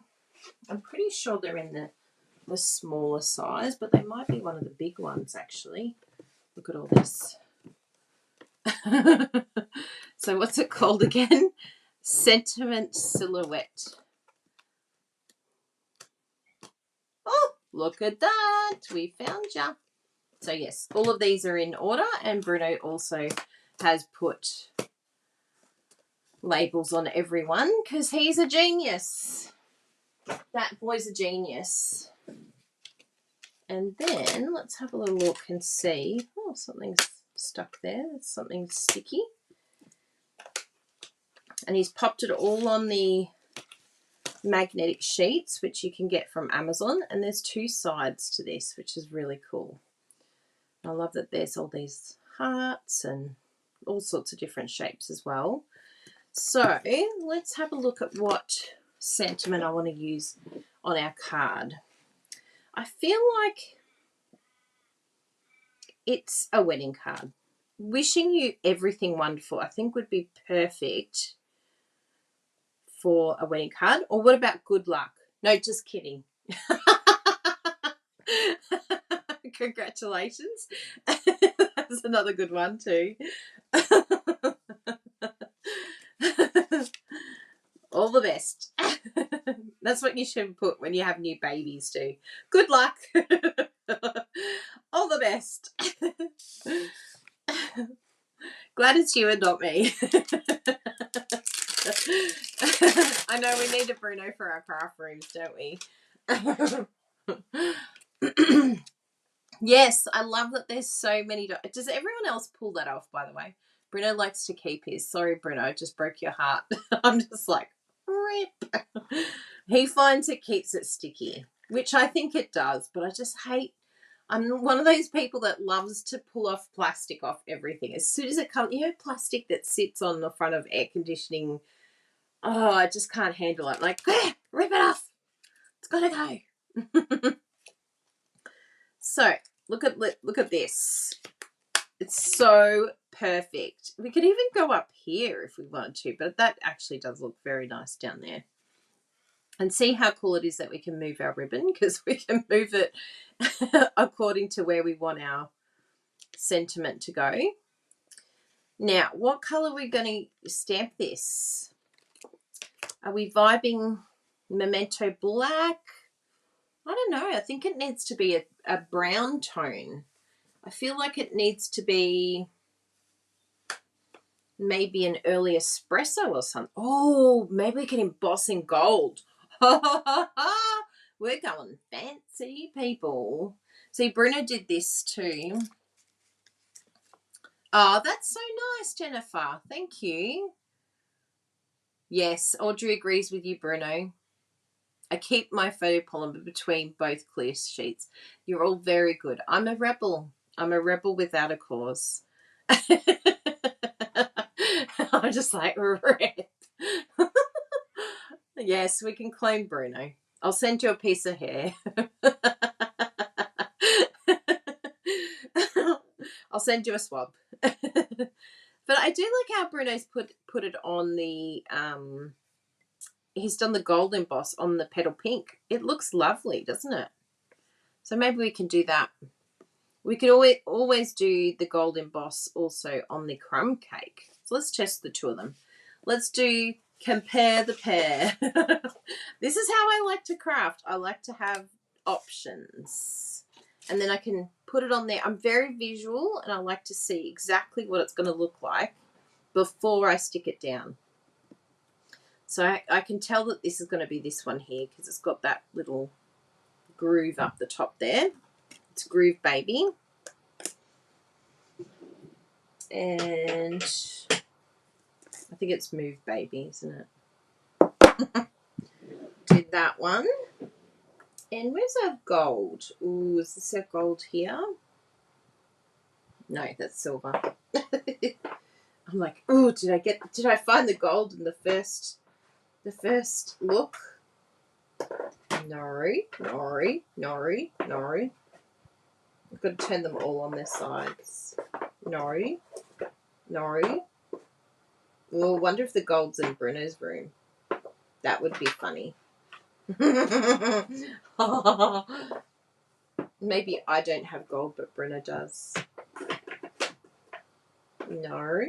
I'm pretty sure they're in the smaller size, but they might be one of the big ones, actually. Look at all this. So what's it called again? Sentiment Silhouette. Oh, look at that. We found ya. So yes, all of these are in order, and Bruno also has put labels on everyone because he's a genius. That boy's a genius. And then let's have a little look and see. Oh, something's stuck there. It's something sticky. And he's popped it all on the magnetic sheets, which you can get from Amazon. And there's 2 sides to this, which is really cool. I love that there's all these hearts and all sorts of different shapes as well. So let's have a look at what sentiment I want to use on our card. I feel like it's a wedding card. Wishing you everything wonderful, I think, would be perfect for a wedding card. Or what about good luck? No, just kidding. Congratulations. That's another good one too. All the best. That's what you should put when you have new babies too. Good luck. All the best. Glad it's you and not me. I know we need a Bruno for our craft rooms, don't we? Yes, I love that there's so many. Does everyone else pull that off, by the way? Bruno likes to keep his. Sorry, Bruno, I just broke your heart. I'm just like, rip. He finds it keeps it sticky, which I think it does, but I just hate. I'm one of those people that loves to pull off plastic off everything. As soon as it comes, plastic that sits on the front of air conditioning. Oh, I just can't handle it. Like, rip it off. It's got to go. So, look at this. It's so perfect. We could even go up here if we wanted to, but that actually does look very nice down there. And see how cool it is that we can move our ribbon, because we can move it according to where we want our sentiment to go. Now, what colour are we going to stamp this? Are we vibing Memento Black? I don't know. I think it needs to be a brown tone. I feel like it needs to be maybe an early espresso or something. Oh, maybe we can emboss in gold. We're going fancy, people. See, Bruno did this too. Oh, that's so nice, Jennifer. Thank you. Yes, Audrey agrees with you, Bruno. I keep my photopolymer between both clear sheets. You're all very good. I'm a rebel. I'm a rebel without a cause. I'm just like, rip. Yes, we can claim Bruno. I'll send you a piece of hair. I'll send you a swab. But I do like how Bruno's put it on the he's done the gold emboss on the petal pink. It looks lovely, doesn't it? So maybe we can do that. We could always do the gold emboss also on the crumb cake. So let's test the two of them. Let's do compare the pair. This is how I like to craft. I like to have options. And then I can put it on there. I'm very visual and I like to see exactly what it's going to look like before I stick it down. So I can tell that this is going to be this one here because it's got that little groove up the top there. It's Groove Baby. And I think it's Move Baby, isn't it? Did that one. And where's our gold? Ooh, is this our gold here? No, that's silver. I'm like, ooh, did I find the gold in the first look? No. I've got to turn them all on their sides. No. Well, I wonder if the gold's in Bruno's room. That would be funny. Maybe I don't have gold, but Bruno does. No.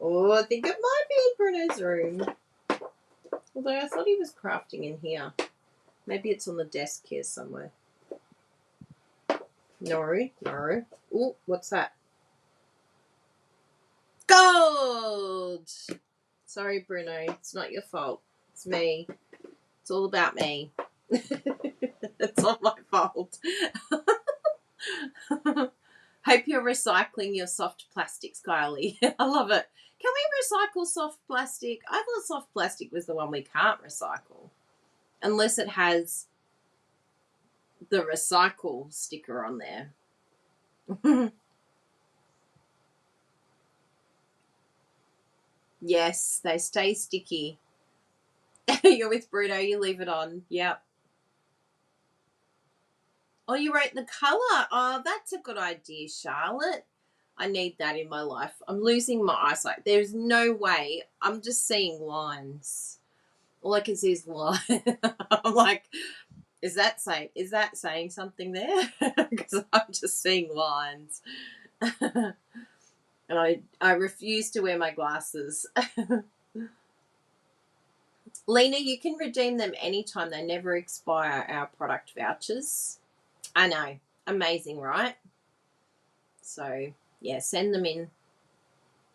Oh, I think it might be in Bruno's room. Although I thought he was crafting in here. Maybe it's on the desk here somewhere. No. Oh, what's that? Gold! Sorry, Bruno. It's not your fault. It's me. It's all about me. It's all my fault. Hope you're recycling your soft plastics, Kylie. I love it. Can we recycle soft plastic? I thought soft plastic was the one we can't recycle. Unless it has the recycle sticker on there. Yes, they stay sticky. You're with Bruno, you leave it on. Yep. Oh, you wrote the colour. Oh, that's a good idea, Charlotte. I need that in my life. I'm losing my eyesight. There's no way. I'm just seeing lines. All I can see is lines. I'm like, is that saying something there? Because I'm just seeing lines. And I refuse to wear my glasses. Lena, you can redeem them anytime. They never expire, our product vouchers. I know. Amazing, right? So, yeah, send them in.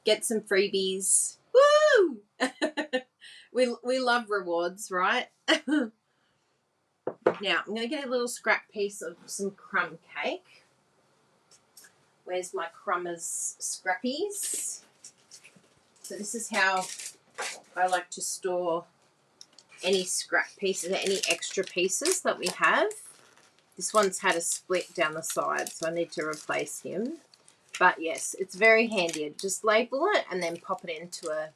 Get some freebies. Woo! We love rewards, right? Now I'm going to get a little scrap piece of some crumb cake. Where's my crumbers scrappies? So this is how I like to store any scrap pieces, any extra pieces that we have. This one's had a split down the side, so I need to replace him. But yes, it's very handy. Just label it and then pop it into a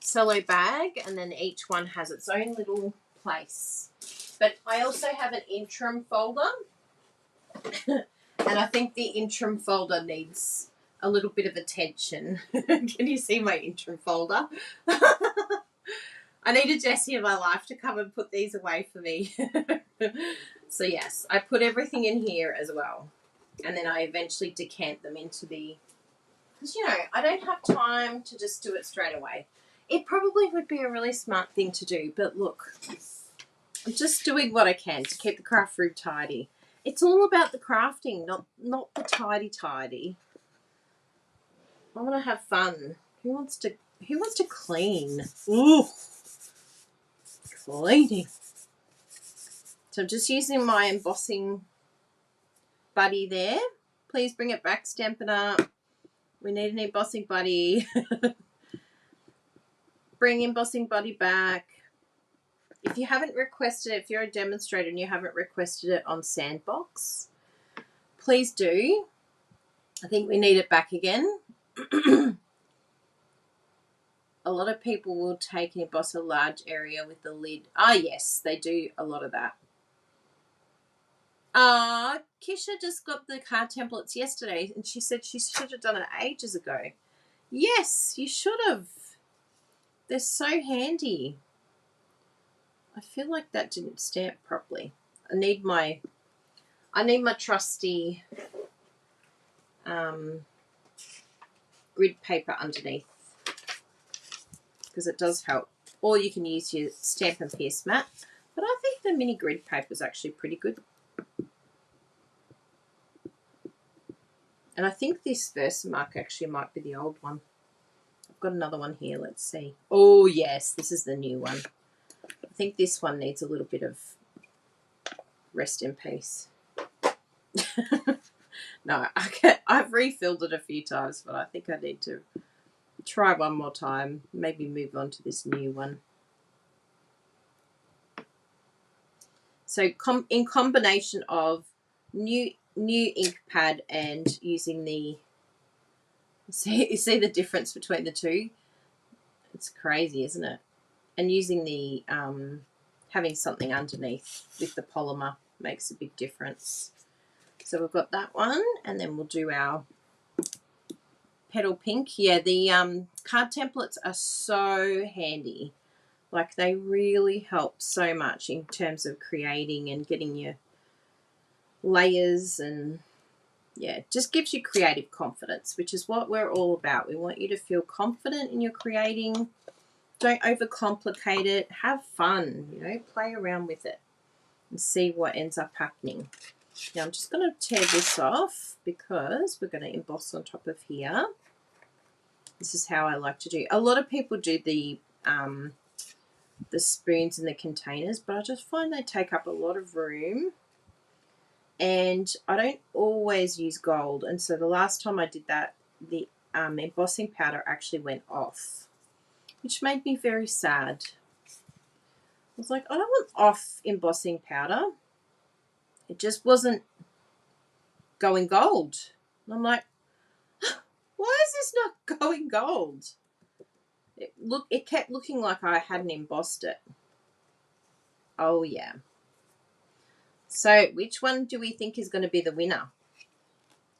cello bag, and then each one has its own little place. But I also have an interim folder, and I think the interim folder needs a little bit of attention. Can you see my interim folder? I need a Jessie in my life to come and put these away for me. So yes, I put everything in here as well. And then I eventually decant them into the... Because, you know, I don't have time to just do it straight away. It probably would be a really smart thing to do. But look, I'm just doing what I can to keep the craft room tidy. It's all about the crafting, not the tidy. I want to have fun. Who wants to clean? Ooh. Cleaning. So I'm just using my embossing buddy there. Please bring it back, Stampin' Up. We need an embossing buddy. Bring embossing buddy back. If you haven't requested it, if you're a demonstrator and you haven't requested it on Sandbox, please do. I think we need it back again. A lot of people will take and emboss a large area with the lid. Ah, yes, they do a lot of that. Kisha just got the card templates yesterday, and she said she should have done it ages ago. Yes, you should have. They're so handy. I feel like that didn't stamp properly. I need my trusty grid paper underneath, because it does help. Or you can use your Stamp and Pierce mat, but I think the mini grid paper is actually pretty good. And I think this Versamark actually might be the old one. I've got another one here. Let's see. Oh, yes. This is the new one. I think this one needs a little bit of rest in peace. No, I've refilled it a few times, but I think I need to try one more time. Maybe move on to this new one. So in combination of new ink pad and using the... You see the difference between the two? It's crazy, isn't it? And using the having something underneath with the polymer makes a big difference. So we've got that one, and then we'll do our petal pink. Yeah, the card templates are so handy. Like, they really help so much in terms of creating and getting your layers, and yeah, it just gives you creative confidence, which is what we're all about. We want you to feel confident in your creating. Don't overcomplicate it. Have fun, you know, play around with it and see what ends up happening. Now I'm just going to tear this off because we're going to emboss on top of here. This is how I like to do. A lot of people do the spoons in the containers, but I just find they take up a lot of room. And I don't always use gold. And so the last time I did that, the embossing powder actually went off, which made me very sad. I was like, I don't want off embossing powder. It just wasn't going gold. And I'm like, why is this not going gold? It kept looking like I hadn't embossed it. Oh, yeah. So which one do we think is going to be the winner?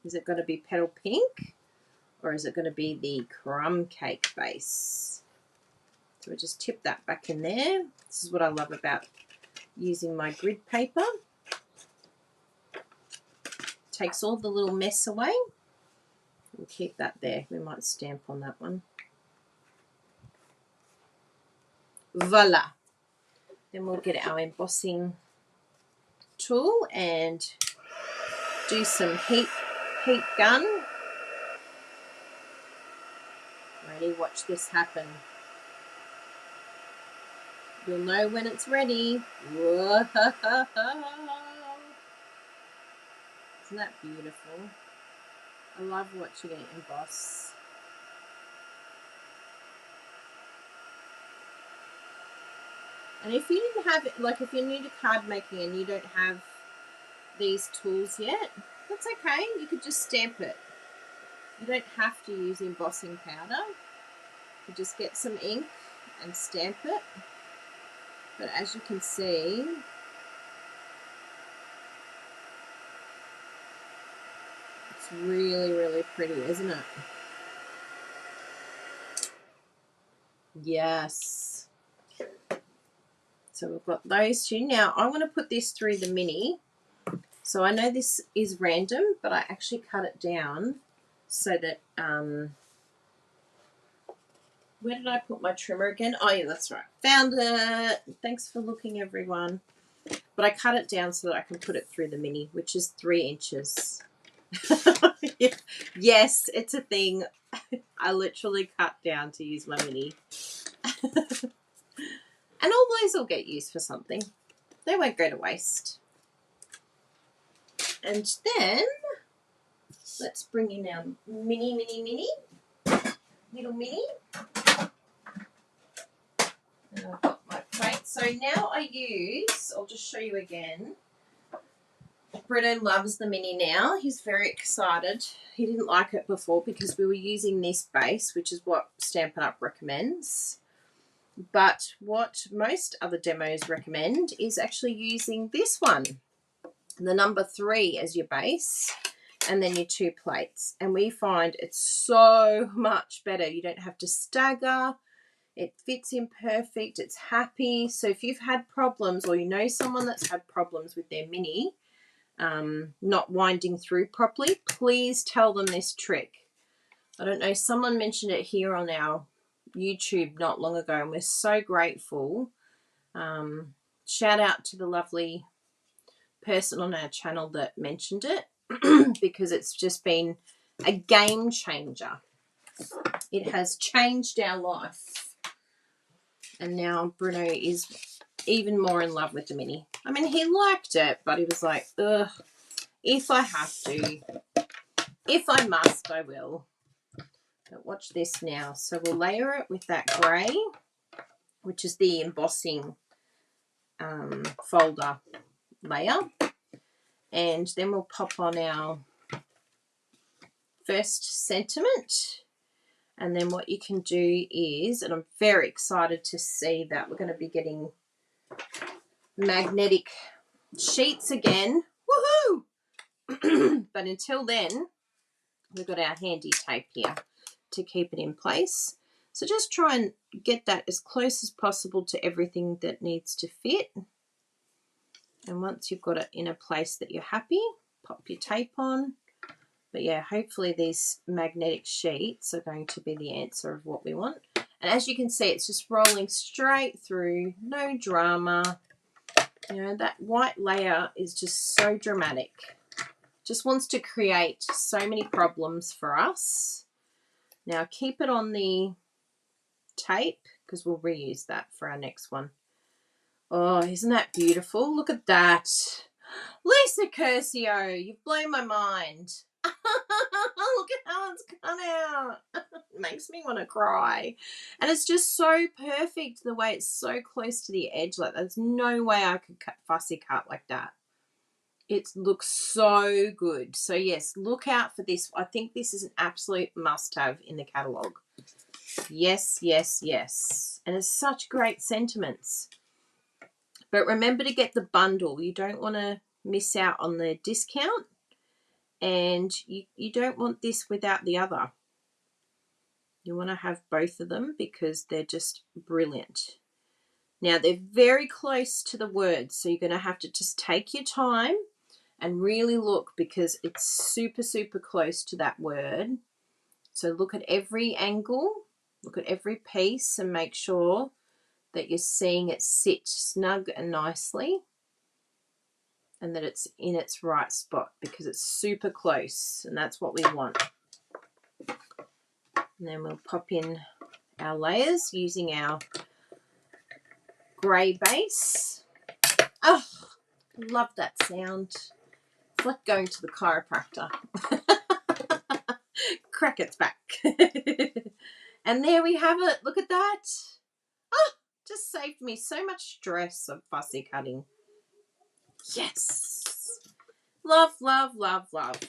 Is it going to be Petal Pink, or is it going to be the crumb cake base? So we'll just tip that back in there. This is what I love about using my grid paper. Takes all the little mess away. We'll keep that there. We might stamp on that one. Voila. Then we'll get our embossing tool and do some heat gun. Ready? Watch this happen. You'll know when it's ready. Whoa. Isn't that beautiful? I love watching it emboss. And if you didn't have it, like if you're new to card making and you don't have these tools yet, that's okay. You could just stamp it. You don't have to use embossing powder. You just get some ink and stamp it. But as you can see, it's really, really pretty, isn't it? Yes. So we've got those two. Now I want to put this through the mini. So I know this is random, but I actually cut it down so that, where did I put my trimmer again? Oh yeah, that's right. Found it. Thanks for looking, everyone. But I cut it down so that I can put it through the mini, which is 3 inches. Yes, it's a thing. I literally cut down to use my mini. And all those will get used for something. They won't go to waste. And then let's bring in our mini, little mini. And I've got my plate. So now I'll just show you again. Bruno loves the mini now. He's very excited. He didn't like it before because we were using this base, which is what Stampin' Up! Recommends. But what most other demos recommend is actually using this one, the number 3 as your base, and then your 2 plates. And we find it's so much better. You don't have to stagger. It fits in perfect. It's happy. So if you've had problems, or you know someone that's had problems with their mini, not winding through properly, please tell them this trick. I don't know, someone mentioned it here on our YouTube not long ago, and we're so grateful. Shout out to the lovely person on our channel that mentioned it because it's just been a game changer. It has changed our life. And now Bruno is even more in love with the mini. I mean, he liked it, but he was like, ugh, if I have to, if I must, I will. But watch this now. So we'll layer it with that grey, which is the embossing folder layer. And then we'll pop on our first sentiment. And then what you can do is, and I'm very excited to see that we're going to be getting magnetic sheets again. Woohoo! But until then, we've got our handy tape here to keep it in place. So just try and get that as close as possible to everything that needs to fit. And once you've got it in a place that you're happy, pop your tape on. But yeah, hopefully these magnetic sheets are going to be the answer of what we want. And as you can see, it's just rolling straight through, no drama. You know, that white layer is just so dramatic. Just wants to create so many problems for us. Now keep it on the tape because we'll reuse that for our next one. Oh, isn't that beautiful? Look at that. Lisa Curcio, you've blown my mind. Look at how it's come out. It makes me want to cry. And it's just so perfect the way it's so close to the edge. Like, there's no way I could fussy cut like that. It looks so good. So yes, look out for this. I think this is an absolute must-have in the catalogue. Yes, yes, yes. And it's such great sentiments. But remember to get the bundle. You don't want to miss out on the discount. And you don't want this without the other. You want to have both of them because they're just brilliant. Now, they're very close to the words, so you're going to have to just take your time and really look because it's super, super close to that word. So look at every angle, look at every piece and make sure that you're seeing it sit snug and nicely and that it's in its right spot because it's super close and that's what we want. And then we'll pop in our layers using our grey base. Oh, love that sound. It's like going to the chiropractor. Crack its back. And there we have it. Look at that. Oh, just saved me so much stress of fussy cutting. Yes. Love, love, love, love.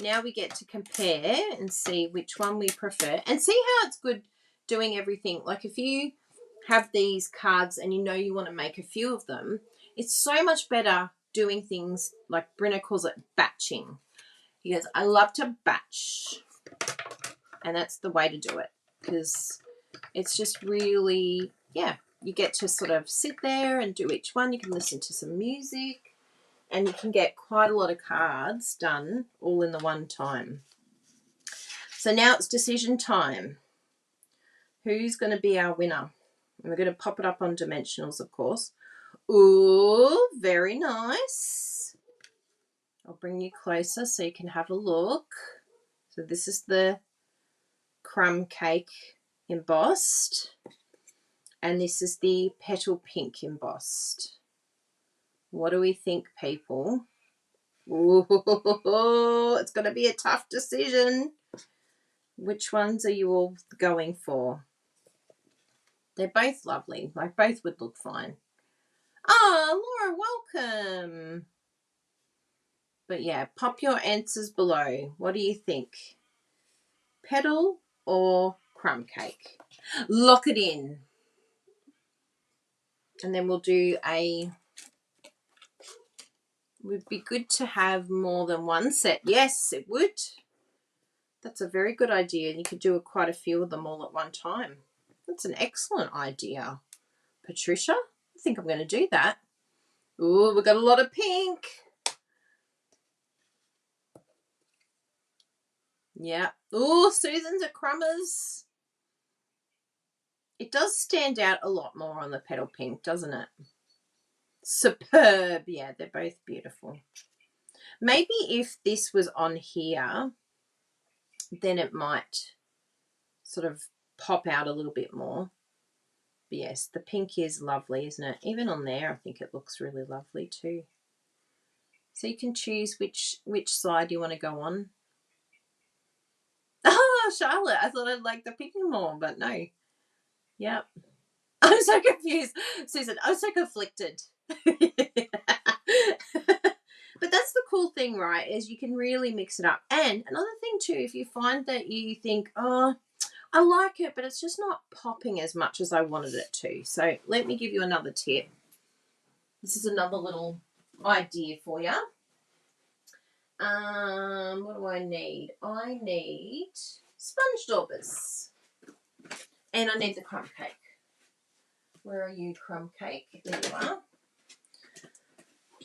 Now we get to compare and see which one we prefer. And see how it's good doing everything. Like if you have these cards and you know you want to make a few of them, it's so much better doing things like Brynna calls it batching. He goes, I love to batch. And that's the way to do it, because it's just really, yeah, you get to sort of sit there and do each one. You can listen to some music and you can get quite a lot of cards done all in the one time. So now it's decision time. Who's going to be our winner? And we're going to pop it up on dimensionals, of course. Ooh, very nice. I'll bring you closer so you can have a look. So this is the crumb cake embossed. And this is the petal pink embossed. What do we think, people? Ooh, it's going to be a tough decision. Which ones are you all going for? They're both lovely. Like, both would look fine. Oh, Laura, welcome. But yeah, pop your answers below. What do you think? Petal or crumb cake? Lock it in. And then we'll do a... Would be good to have more than one set. Yes, it would. That's a very good idea. You could do quite a few of them all at one time. That's an excellent idea. Patricia, I think I'm going to do that. Ooh, we've got a lot of pink. Yeah. Ooh, Susan's a crummers. It does stand out a lot more on the petal pink, doesn't it? Superb. Yeah, they're both beautiful. Maybe if this was on here, then it might sort of pop out a little bit more. But yes, the pink is lovely, isn't it? Even on there, I think it looks really lovely too. So you can choose which side you want to go on. Oh, Charlotte, I thought I'd like the pink more, but no. Yep. I'm so confused. Susan, I'm so conflicted. But that's the cool thing, right, is you can really mix it up. And another thing too, if you find that you think, oh, I like it, but it's just not popping as much as I wanted it to. So let me give you another tip. This is another little idea for you. What do I need? I need sponge daubers. And I need the crumb cake. Where are you, crumb cake? There you are.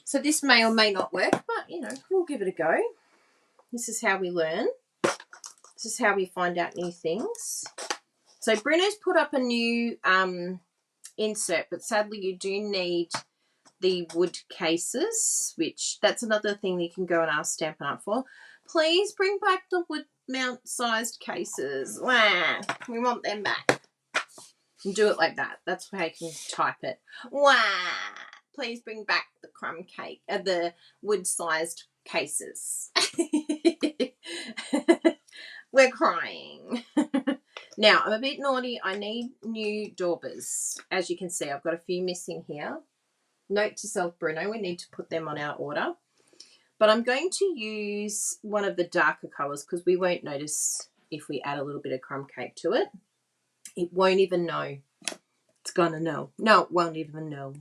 So this may or may not work, but, you know, we'll give it a go. This is how we learn. This is how we find out new things. So Brynna's put up a new insert, but sadly you do need the wood cases, which that's another thing you can go and ask Stampin' Up for. Please bring back the wood mount sized cases. Wah, we want them back. And do it like that. That's how you can type it. Wah, please bring back the crumb cake, the wood sized cases. We're crying. Now, I'm a bit naughty. I need new daubers. As you can see, I've got a few missing here. Note to self, Bruno, we need to put them on our order. But I'm going to use one of the darker colours because we won't notice if we add a little bit of crumb cake to it. It won't even know. It's going to know. No, it won't even know.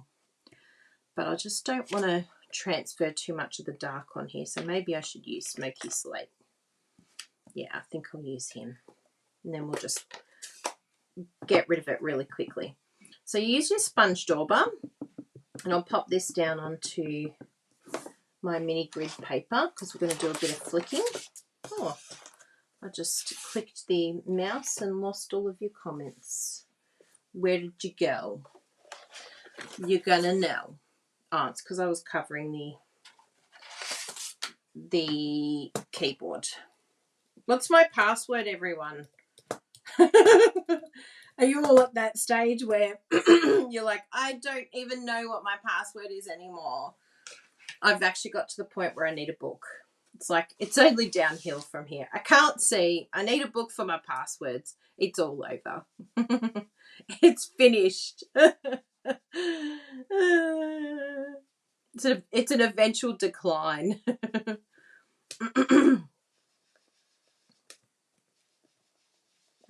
But I just don't want to transfer too much of the dark on here. So maybe I should use Smoky Slate. Yeah, I think I'll use him. And then we'll just get rid of it really quickly. So you use your sponge dauber. And I'll pop this down onto my mini grid paper because we're going to do a bit of flicking. Oh, I just clicked the mouse and lost all of your comments. Where did you go? You're going to know. Oh, it's because I was covering the keyboard. What's my password, everyone? Are you all at that stage where you're like, I don't even know what my password is anymore? I've actually got to the point where I need a book. It's like, it's only downhill from here. I can't see. I need a book for my passwords. It's all over. It's finished. It's an eventual decline.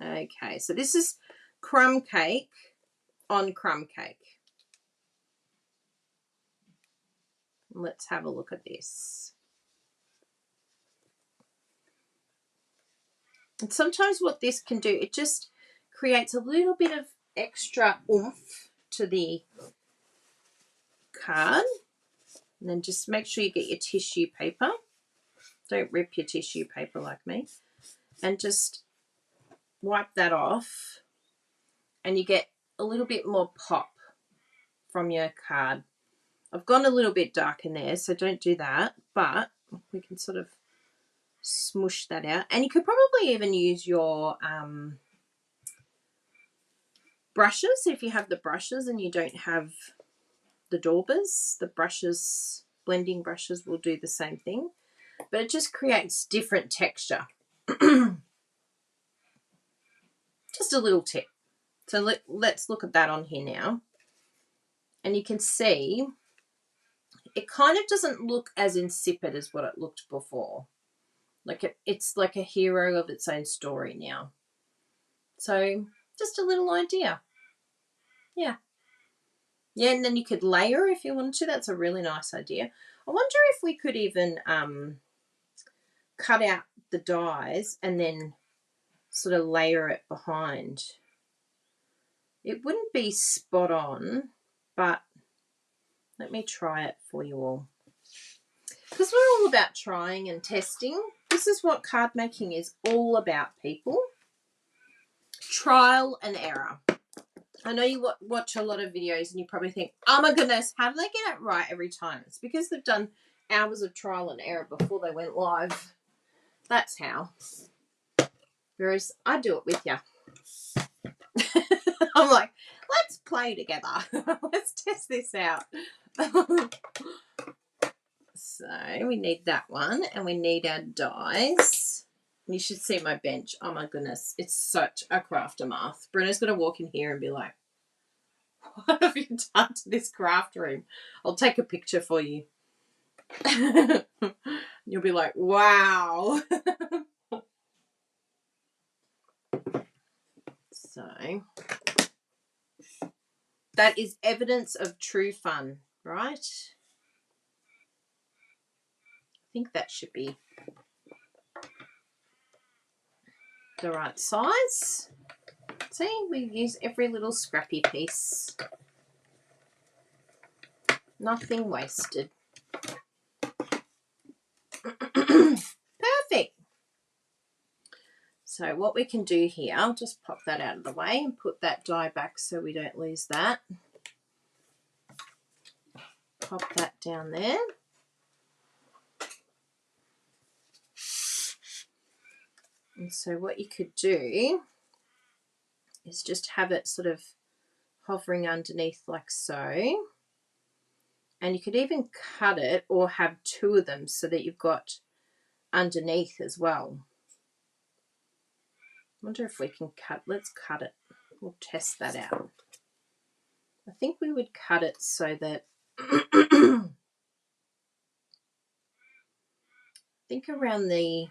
Okay, so this is crumb cake on crumb cake. Let's have a look at this. And sometimes what this can do, it just creates a little bit of extra oomph to the card. And then just make sure you get your tissue paper. Don't rip your tissue paper like me. And just wipe that off. And you get a little bit more pop from your card. I've gone a little bit dark in there, so don't do that. But we can sort of smush that out. And you could probably even use your brushes if you have the brushes and you don't have the daubers. The brushes, blending brushes, will do the same thing. But it just creates different texture. Just a little tip. So let's look at that on here now. And you can see it kind of doesn't look as insipid as what it looked before. Like it's like a hero of its own story now. So just a little idea. Yeah. Yeah, and then you could layer if you wanted to. That's a really nice idea. I wonder if we could even cut out the dies and then sort of layer it behind. It wouldn't be spot on, but let me try it for you all. Because we're all about trying and testing. This is what card making is all about, people. Trial and error. I know you watch a lot of videos and you probably think, oh my goodness, how do they get it right every time? It's because they've done hours of trial and error before they went live. That's how. Whereas I do it with you. I'm like, let's play together. Let's test this out. So we need that one and we need our dies. You should see my bench. Oh my goodness. It's such a craft of math. Bruno's going to walk in here and be like, what have you done to this craft room? I'll take a picture for you. You'll be like, wow. So that is evidence of true fun, right? I think that should be the right size. See, we use every little scrappy piece. Nothing wasted. Perfect. So what we can do here, I'll just pop that out of the way and put that die back so we don't lose that. Pop that down there. And so what you could do is just have it sort of hovering underneath like so. And you could even cut it or have two of them so that you've got underneath as well. I wonder if we can cut. Let's cut it. We'll test that out. I think we would cut it so that I think around the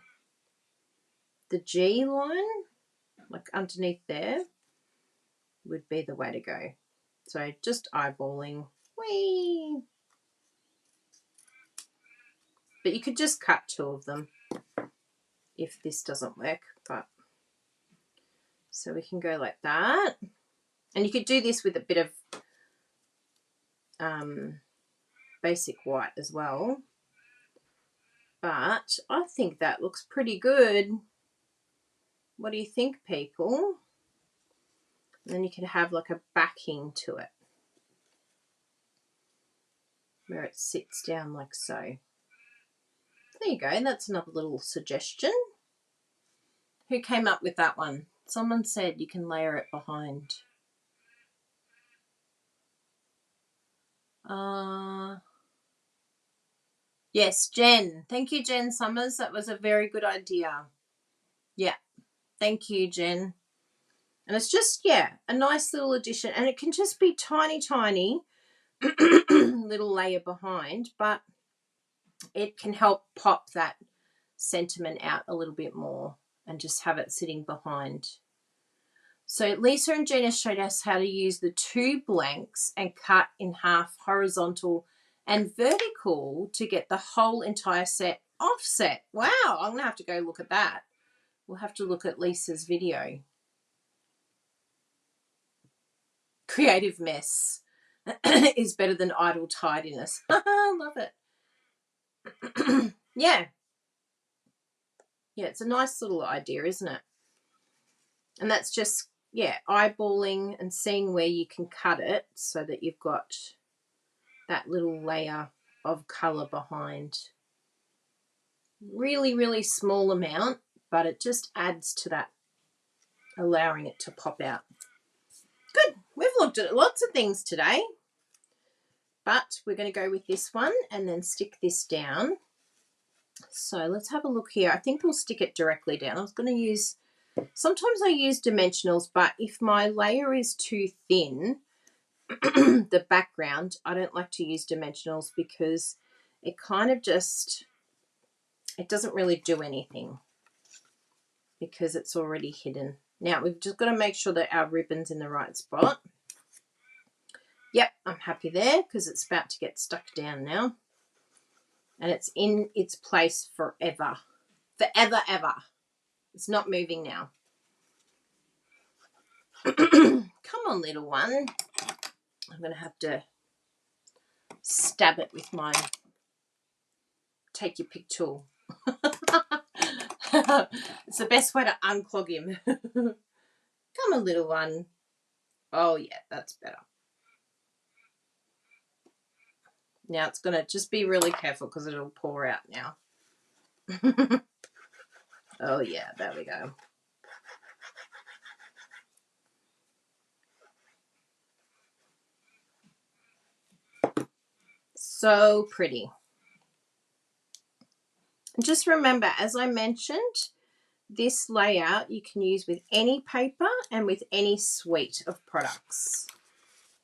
G line, like underneath there, would be the way to go. So just eyeballing. Whee! But you could just cut two of them if this doesn't work. But so we can go like that. And you could do this with a bit of basic white as well. But I think that looks pretty good. What do you think, people? And then you can have like a backing to it where it sits down like so. There you go. That's another little suggestion. Who came up with that one? Someone said you can layer it behind. Yes, Jen. Thank you, Jen Summers. That was a very good idea. Yeah. Thank you, Jen. And it's just, yeah, a nice little addition. And it can just be tiny, tiny little layer behind, but it can help pop that sentiment out a little bit more and just have it sitting behind. So Lisa and Gina showed us how to use the 2 blanks and cut in half horizontal and vertical to get the whole entire set offset. Wow, I'm going to have to go look at that. We'll have to look at Lisa's video. Creative mess is better than idle tidiness. Love it. Yeah. Yeah, it's a nice little idea, isn't it? And that's just, yeah, eyeballing and seeing where you can cut it so that you've got that little layer of colour behind. Really, really small amount, but it just adds to that, allowing it to pop out. Good. We've looked at lots of things today, but we're going to go with this one and then stick this down. So let's have a look here. I think we'll stick it directly down. I was going to use, sometimes I use dimensionals, but if my layer is too thin, the background, I don't like to use dimensionals because it kind of just, it doesn't really do anything because it's already hidden. Now we've just got to make sure that our ribbon's in the right spot. Yep, I'm happy there because it's about to get stuck down now. And it's in its place forever. Forever, ever. It's not moving now. Come on, little one. I'm going to have to stab it with my take your pick tool. It's the best way to unclog him. Come on, little one. Oh, yeah, that's better. Now it's going to just be really careful because it'll pour out now. Oh, yeah, there we go. So pretty. And just remember, as I mentioned, this layout you can use with any paper and with any suite of products.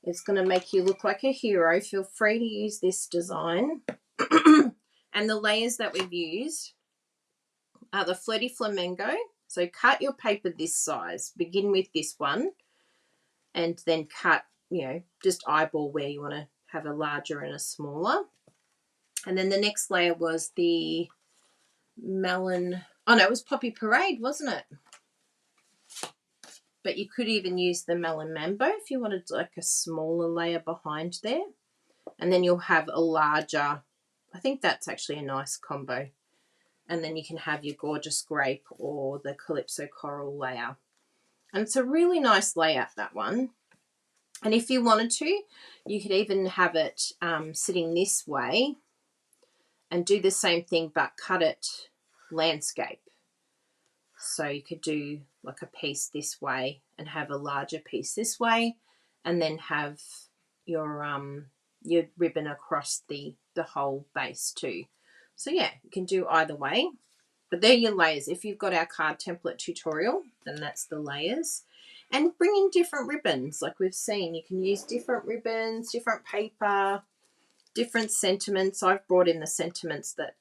It's going to make you look like a hero. Feel free to use this design. And the layers that we've used are the Flirty Flamingo. So cut your paper this size. Begin with this one and then cut, you know, just eyeball where you want to have a larger and a smaller. And then the next layer was the melon. Oh, no, it was Poppy Parade, wasn't it? But you could even use the melon mambo if you wanted like a smaller layer behind there. And then you'll have a larger, I think that's actually a nice combo. And then you can have your gorgeous grape or the Calypso coral layer. And it's a really nice layout, that one. And if you wanted to, you could even have it sitting this way and do the same thing, but cut it landscape. So you could do like a piece this way and have a larger piece this way, and then have your ribbon across the whole base too. So yeah, you can do either way. But they're your layers. If you've got our card template tutorial, then that's the layers. And bring in different ribbons, like we've seen. You can use different ribbons, different paper, different sentiments. I've brought in the sentiments that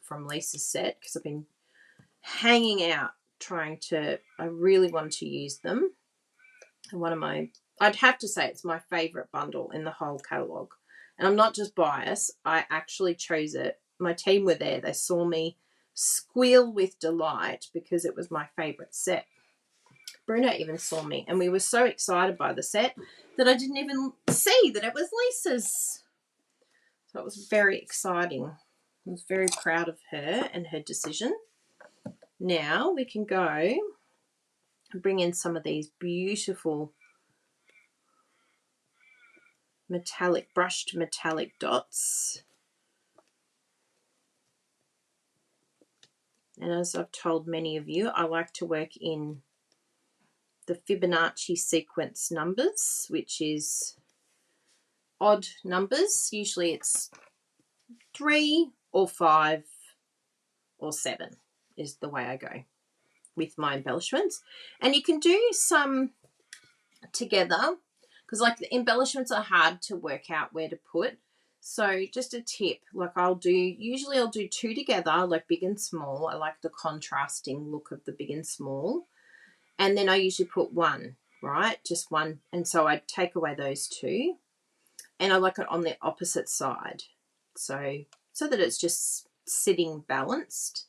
from Lisa's set because I've been hanging out trying to, I really wanted to use them. And I'd have to say it's my favourite bundle in the whole catalogue. And I'm not just biased, I actually chose it. My team were there, they saw me squeal with delight because it was my favourite set. Bruno even saw me, and we were so excited by the set that I didn't even see that it was Lisa's. So it was very exciting. I was very proud of her and her decision. Now we can go and bring in some of these beautiful brushed metallic dots. And as I've told many of you, I like to work in the Fibonacci sequence numbers, which is odd numbers. Usually it's 3 or 5 or 7 is the way I go with my embellishments. And you can do some together because like the embellishments are hard to work out where to put. So just a tip, like usually I'll do 2 together, like big and small. I like the contrasting look of the big and small. And then I usually put 1, right? Just 1. And so I take away those 2 and I like it on the opposite side. So that it's just sitting balanced.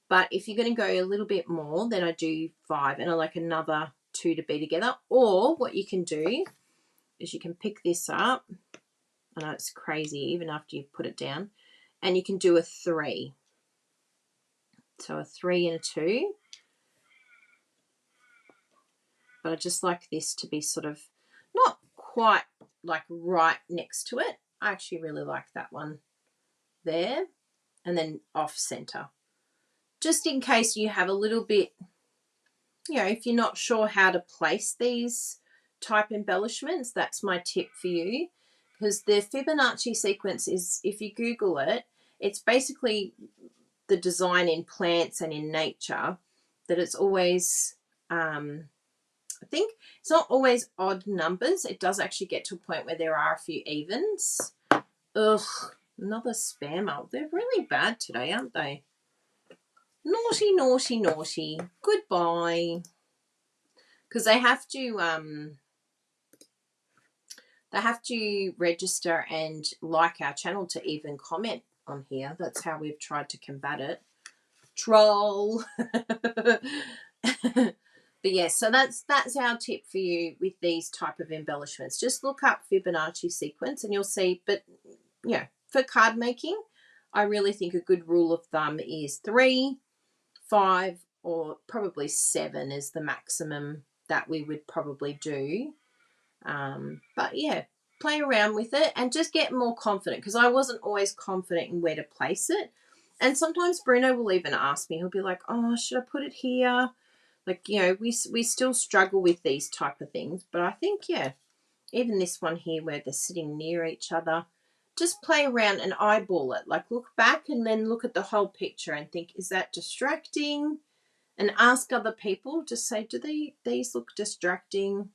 But if you're going to go a little bit more, then I do 5 and I like another 2 to be together. Or what you can do is you can pick this up. I know it's crazy even after you've put it down. And you can do a 3. So a 3 and a 2. But I just like this to be sort of not quite like right next to it. I actually really like that one there. And then off center. Just in case you have a little bit, if you're not sure how to place these type embellishments, that's my tip for you. Because the Fibonacci sequence is, if you Google it, it's basically the design in plants and in nature that it's always, I think it's not always odd numbers. It does actually get to a point where there are a few evens. Ugh, another spammer. They're really bad today, aren't they? Naughty, naughty, naughty. Goodbye. Because they have to register and like our channel to even comment on here. That's how we've tried to combat it. Troll. But yeah, so that's our tip for you with these type of embellishments. Just look up Fibonacci sequence and you'll see. But for card making, I really think a good rule of thumb is 3, 5, or probably 7 is the maximum that we would probably do. But yeah, play around with it and just get more confident, because I wasn't always confident in where to place it. And sometimes Bruno will even ask me, he'll be like, oh, should I put it here? Like, we still struggle with these type of things. But I think, even this one here where they're sitting near each other, just play around and eyeball it. Like, look back and then look at the whole picture and think, is that distracting? And ask other people, just say, do these look distracting?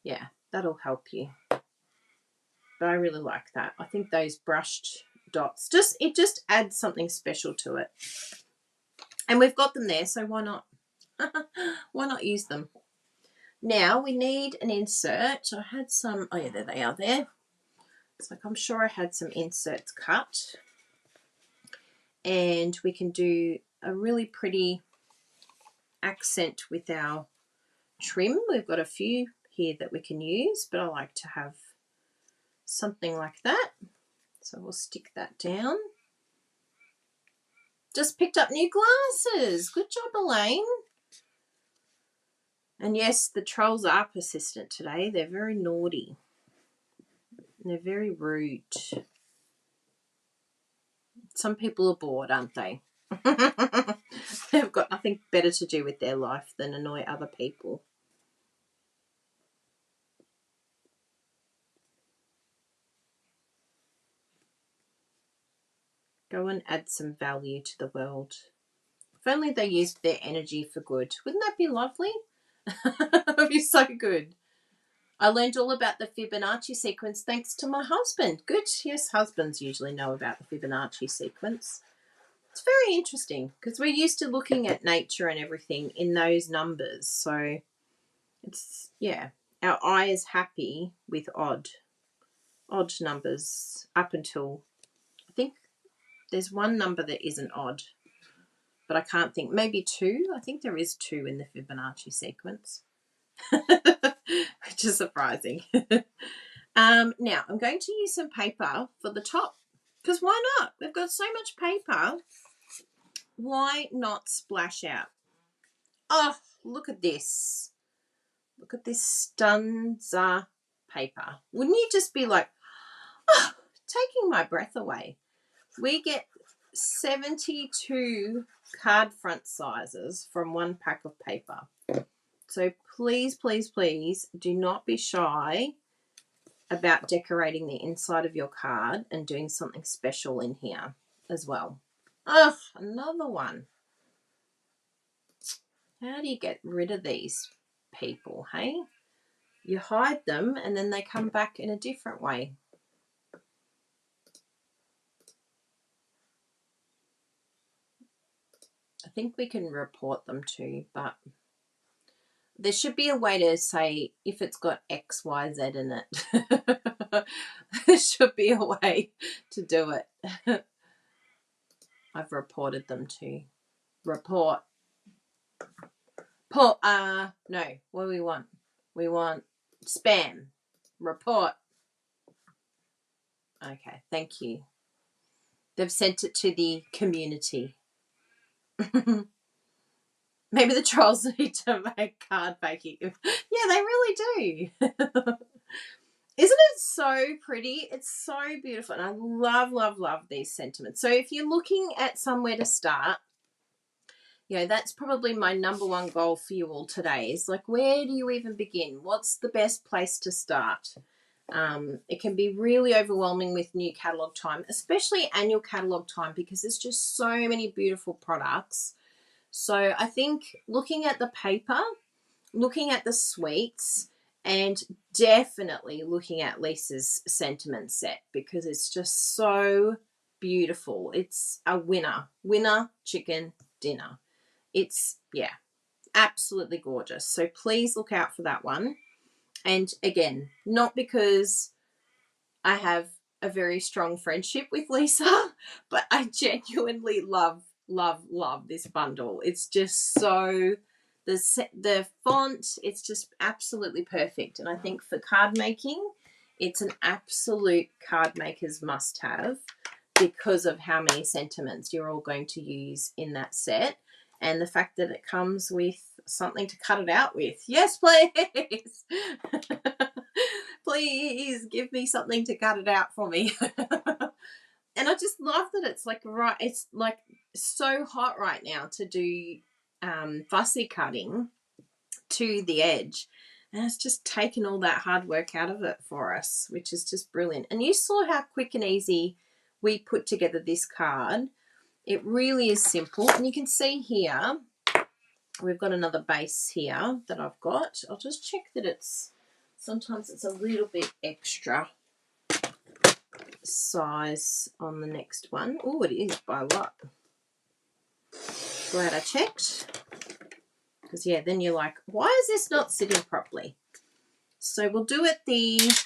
Yeah, that'll help you. But I really like that. I think those brushed dots, it just adds something special to it. And we've got them there, so why not? Why not use them? Now we need an insert. I had some, oh yeah, there they are there. It's like, I'm sure I had some inserts cut. And we can do a really pretty accent with our trim. We've got a few here that we can use, but I like to have something like that. So we'll stick that down. Just picked up new glasses. Good job, Elaine. And yes, the trolls are persistent today. They're very naughty. They're very rude. Some people are bored, aren't they? They've got nothing better to do with their life than annoy other people. Go and add some value to the world. If only they used their energy for good. Wouldn't that be lovely? That would be so good. I learned all about the Fibonacci sequence thanks to my husband. Good. Yes, husbands usually know about the Fibonacci sequence. It's very interesting because we're used to looking at nature and everything in those numbers. So it's, our eye is happy with odd numbers up until, I think there's one number that isn't odd, but I can't think. Maybe 2. I think there is 2 in the Fibonacci sequence, which is surprising. Now I'm going to use some paper for the top, because why not? We've got so much paper. Why not splash out? Oh, look at this. Look at this stanza paper. Wouldn't you just be like, oh, taking my breath away? We get 72 card front sizes from one pack of paper. So please, please, please do not be shy about decorating the inside of your card and doing something special in here as well. Oh, another one. How do you get rid of these people, hey? You hide them and then they come back in a different way. I think we can report them too, but there should be a way to say if it's got X, Y, Z in it. There should be a way to do it. I've reported them too. Report. No, what do we want? We want spam. Report. Okay, thank you. They've sent it to the community. Maybe the trolls need to make card baking. Yeah, they really do. Isn't it so pretty? It's so beautiful. And I love, love, love these sentiments. So if you're looking at somewhere to start, you know, that's probably my number one goal for you all today is like, where do you even begin? What's the best place to start? It can be really overwhelming with new catalogue time, especially annual catalogue time, because there's just so many beautiful products. So I think looking at the paper, looking at the sweets, and definitely looking at Lisa's sentiment set because it's just so beautiful. It's a winner chicken dinner. It's, yeah, absolutely gorgeous. So please look out for that one. And again, not because I have a very strong friendship with Lisa, but I genuinely love this bundle. It's just so, the font, it's just absolutely perfect. And I think for card making, it's an absolute card maker's must have because of how many sentiments you're all going to use in that set. And the fact that it comes with something to cut it out with. Yes, please. Please give me something to cut it out for me. And I just love that it's like, right, it's like so hot right now to do fussy cutting to the edge. And it's just taken all that hard work out of it for us, which is just brilliant. And you saw how quick and easy we put together this card. It really is simple. And you can see here, we've got another base here that I've got. I'll just check that it's, sometimes it's a little bit extra size on the next one. Oh, it is by a lot. Glad I checked. Because, yeah, then you're like, why is this not sitting properly? So we'll do it because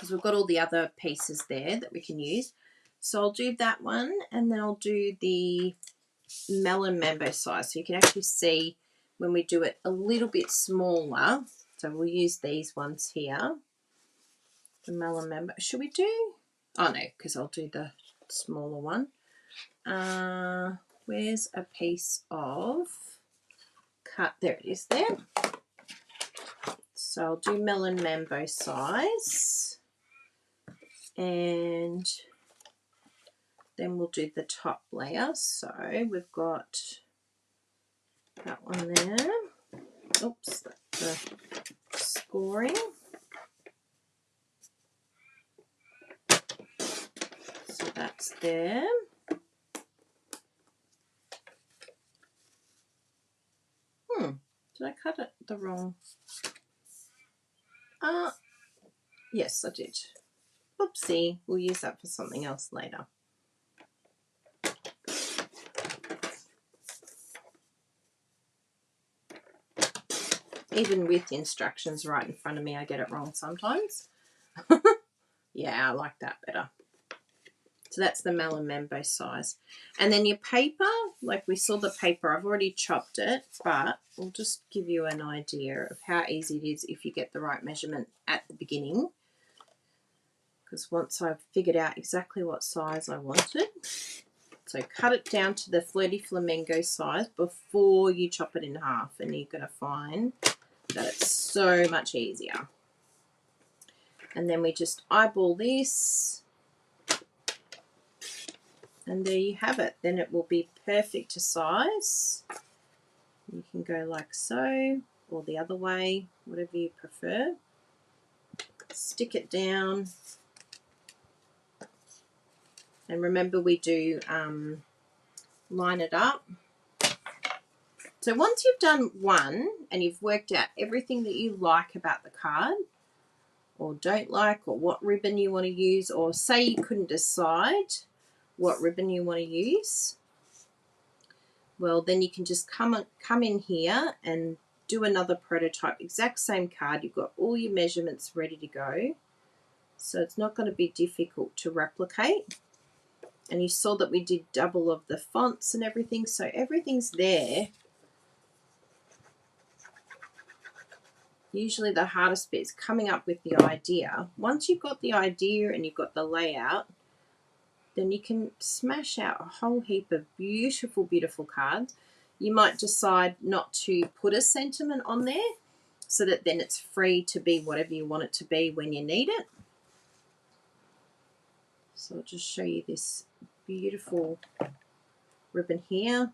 we've got all the other pieces there that we can use. So I'll do that one, and then I'll do the melon mambo size. So you can actually see when we do it a little bit smaller. So we'll use these ones here. The melon mambo. Should we do? Oh, no, because I'll do the smaller one. Where's a piece of cut? There it is there. So I'll do melon mambo size. And then we'll do the top layer. So we've got that one there. Oops, that's the scoring. So that's there. Did I cut it the wrong? Yes, I did. Oopsie, we'll use that for something else later. Even with instructions right in front of me, I get it wrong sometimes. Yeah, I like that better. So that's the melon mambo size. And then your paper, like we saw the paper, I've already chopped it, but we'll just give you an idea of how easy it is if you get the right measurement at the beginning. Because once I've figured out exactly what size I wanted, so cut it down to the Flirty Flamingo size before you chop it in half, and you're going to find that it's so much easier. And then we just eyeball this, and there you have it. Then it will be perfect to size. You can go like so, or the other way, whatever you prefer. Stick it down. And remember, we do line it up. So once you've done one and you've worked out everything that you like about the card or don't like, or what ribbon you want to use, or say you couldn't decide what ribbon you want to use, well, then you can just come in here and do another prototype, exact same card. You've got all your measurements ready to go, so it's not going to be difficult to replicate. And you saw that we did double of the fonts and everything, so everything's there. Usually the hardest bit is coming up with the idea. Once you've got the idea and you've got the layout, then you can smash out a whole heap of beautiful, beautiful cards. You might decide not to put a sentiment on there so that then it's free to be whatever you want it to be when you need it. So I'll just show you this beautiful ribbon here.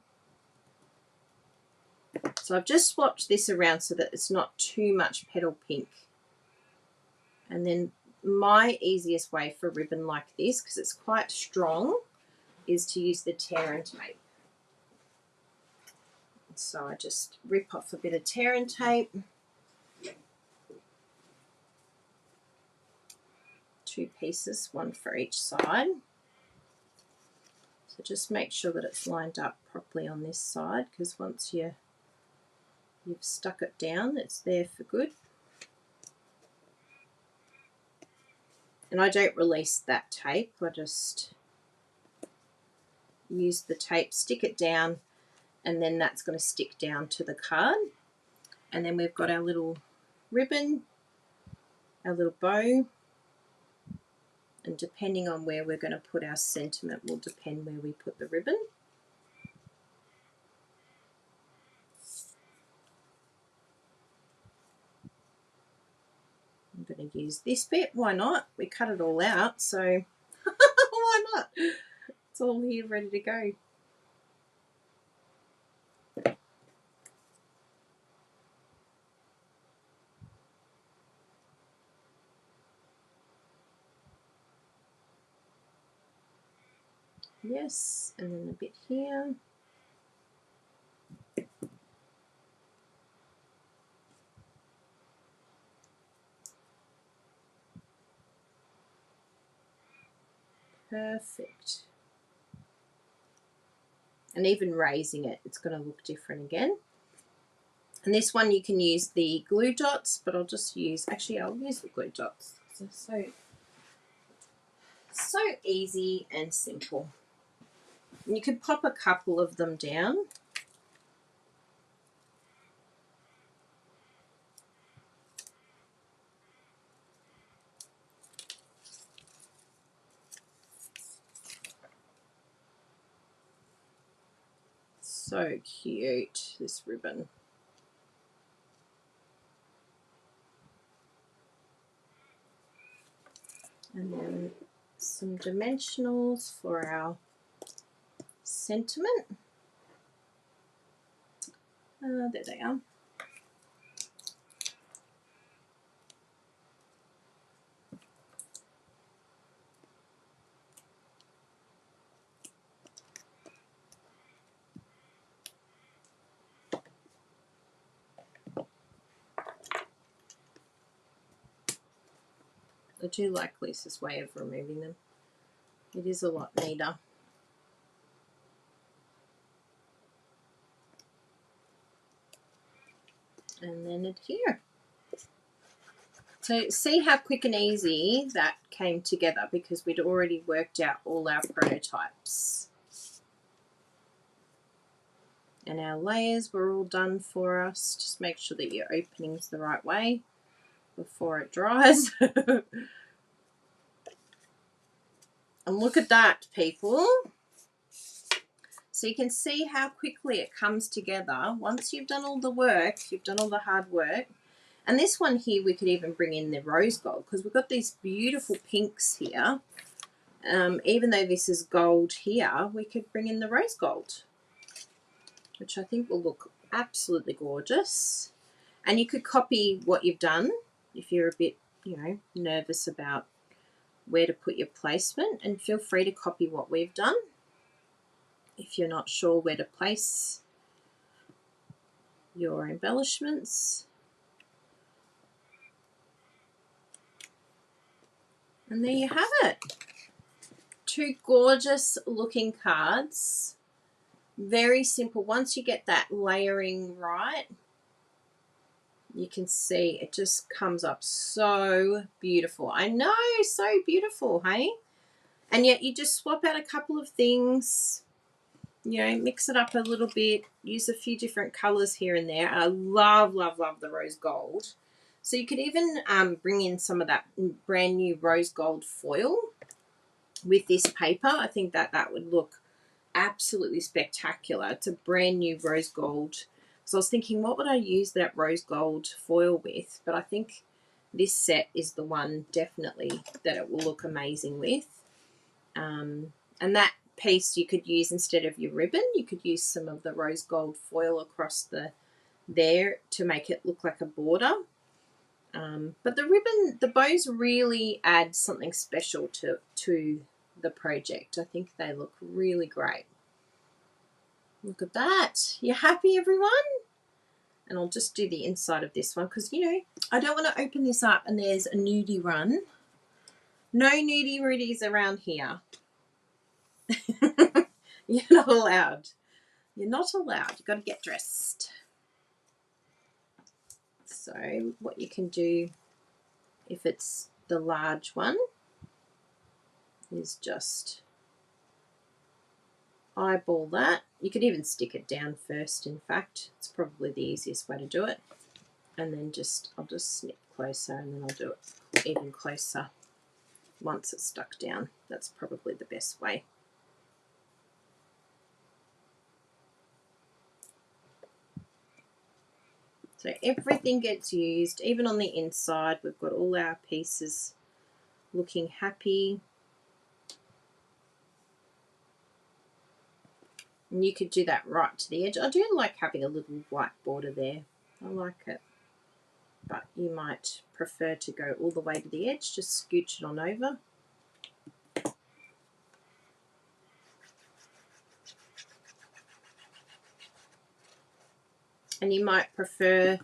So I've just swapped this around so that it's not too much petal pink. And then my easiest way for a ribbon like this, because it's quite strong, is to use the tear and tape. So I just rip off a bit of tear and tape. 2 pieces, 1 for each side. So just make sure that it's lined up properly on this side, because once you've stuck it down, it's there for good. And I don't release that tape, I just use the tape, stick it down, and then that's going to stick down to the card. And then we've got our little ribbon, our little bow, and depending on where we're going to put our sentiment will depend where we put the ribbon. I'm going to use this bit, why not? We cut it all out, so why not? It's all here ready to go. Yes, and then a bit here. Perfect. And even raising it, it's going to look different again. And this one you can use the glue dots, but I'll just use, actually I'll use the glue dots. So easy and simple. And you could pop a couple of them down. So cute, this ribbon. And then some dimensionals for our sentiment. There they are. I do like Lisa's way of removing them. It is a lot neater. And then adhere. So see how quick and easy that came together, because we'd already worked out all our prototypes. And our layers were all done for us. Just make sure that your opening's the right way before it dries. And look at that, people. So you can see how quickly it comes together. Once you've done all the work, you've done all the hard work. And this one here, we could even bring in the rose gold, because we've got these beautiful pinks here. Even though this is gold here, we could bring in the rose gold, which I think will look Absolutely gorgeous. And you could copy what you've done if you're a bit, you know, nervous about where to put your placement, and feel free to copy what we've done if you're not sure where to place your embellishments. And there you have it. 2 gorgeous looking cards. Very simple. Once you get that layering right, you can see it just comes up so beautiful. I know, so beautiful, hey? And yet you just swap out a couple of things, you know, mix it up a little bit, use a few different colors here and there. I love, love, love the rose gold. So you could even bring in some of that brand new rose gold foil with this paper. I think that that would look absolutely spectacular. It's a brand new rose gold. So I was thinking, what would I use that rose gold foil with? But I think this set is the one definitely that it will look amazing with. And that piece you could use instead of your ribbon. You could use some of the rose gold foil across there to make it look like a border. But the ribbon, the bows really add something special to the project. I think they look really great. Look at that. You happy, everyone? And I'll just do the inside of this one because, you know, I don't want to open this up and there's a nudie run. No nudie rudies around here. You're not allowed. You're not allowed. You've got to get dressed. So what you can do, if it's the large one, is just eyeball that. You could even stick it down first, in fact. It's probably the easiest way to do it. And then I'll just snip closer and then I'll do it even closer once it's stuck down. That's probably the best way. So everything gets used, even on the inside. We've got all our pieces looking happy. And you could do that right to the edge. I do like having a little white border there. I like it. But you might prefer to go all the way to the edge. Just scooch it on over. And you might prefer,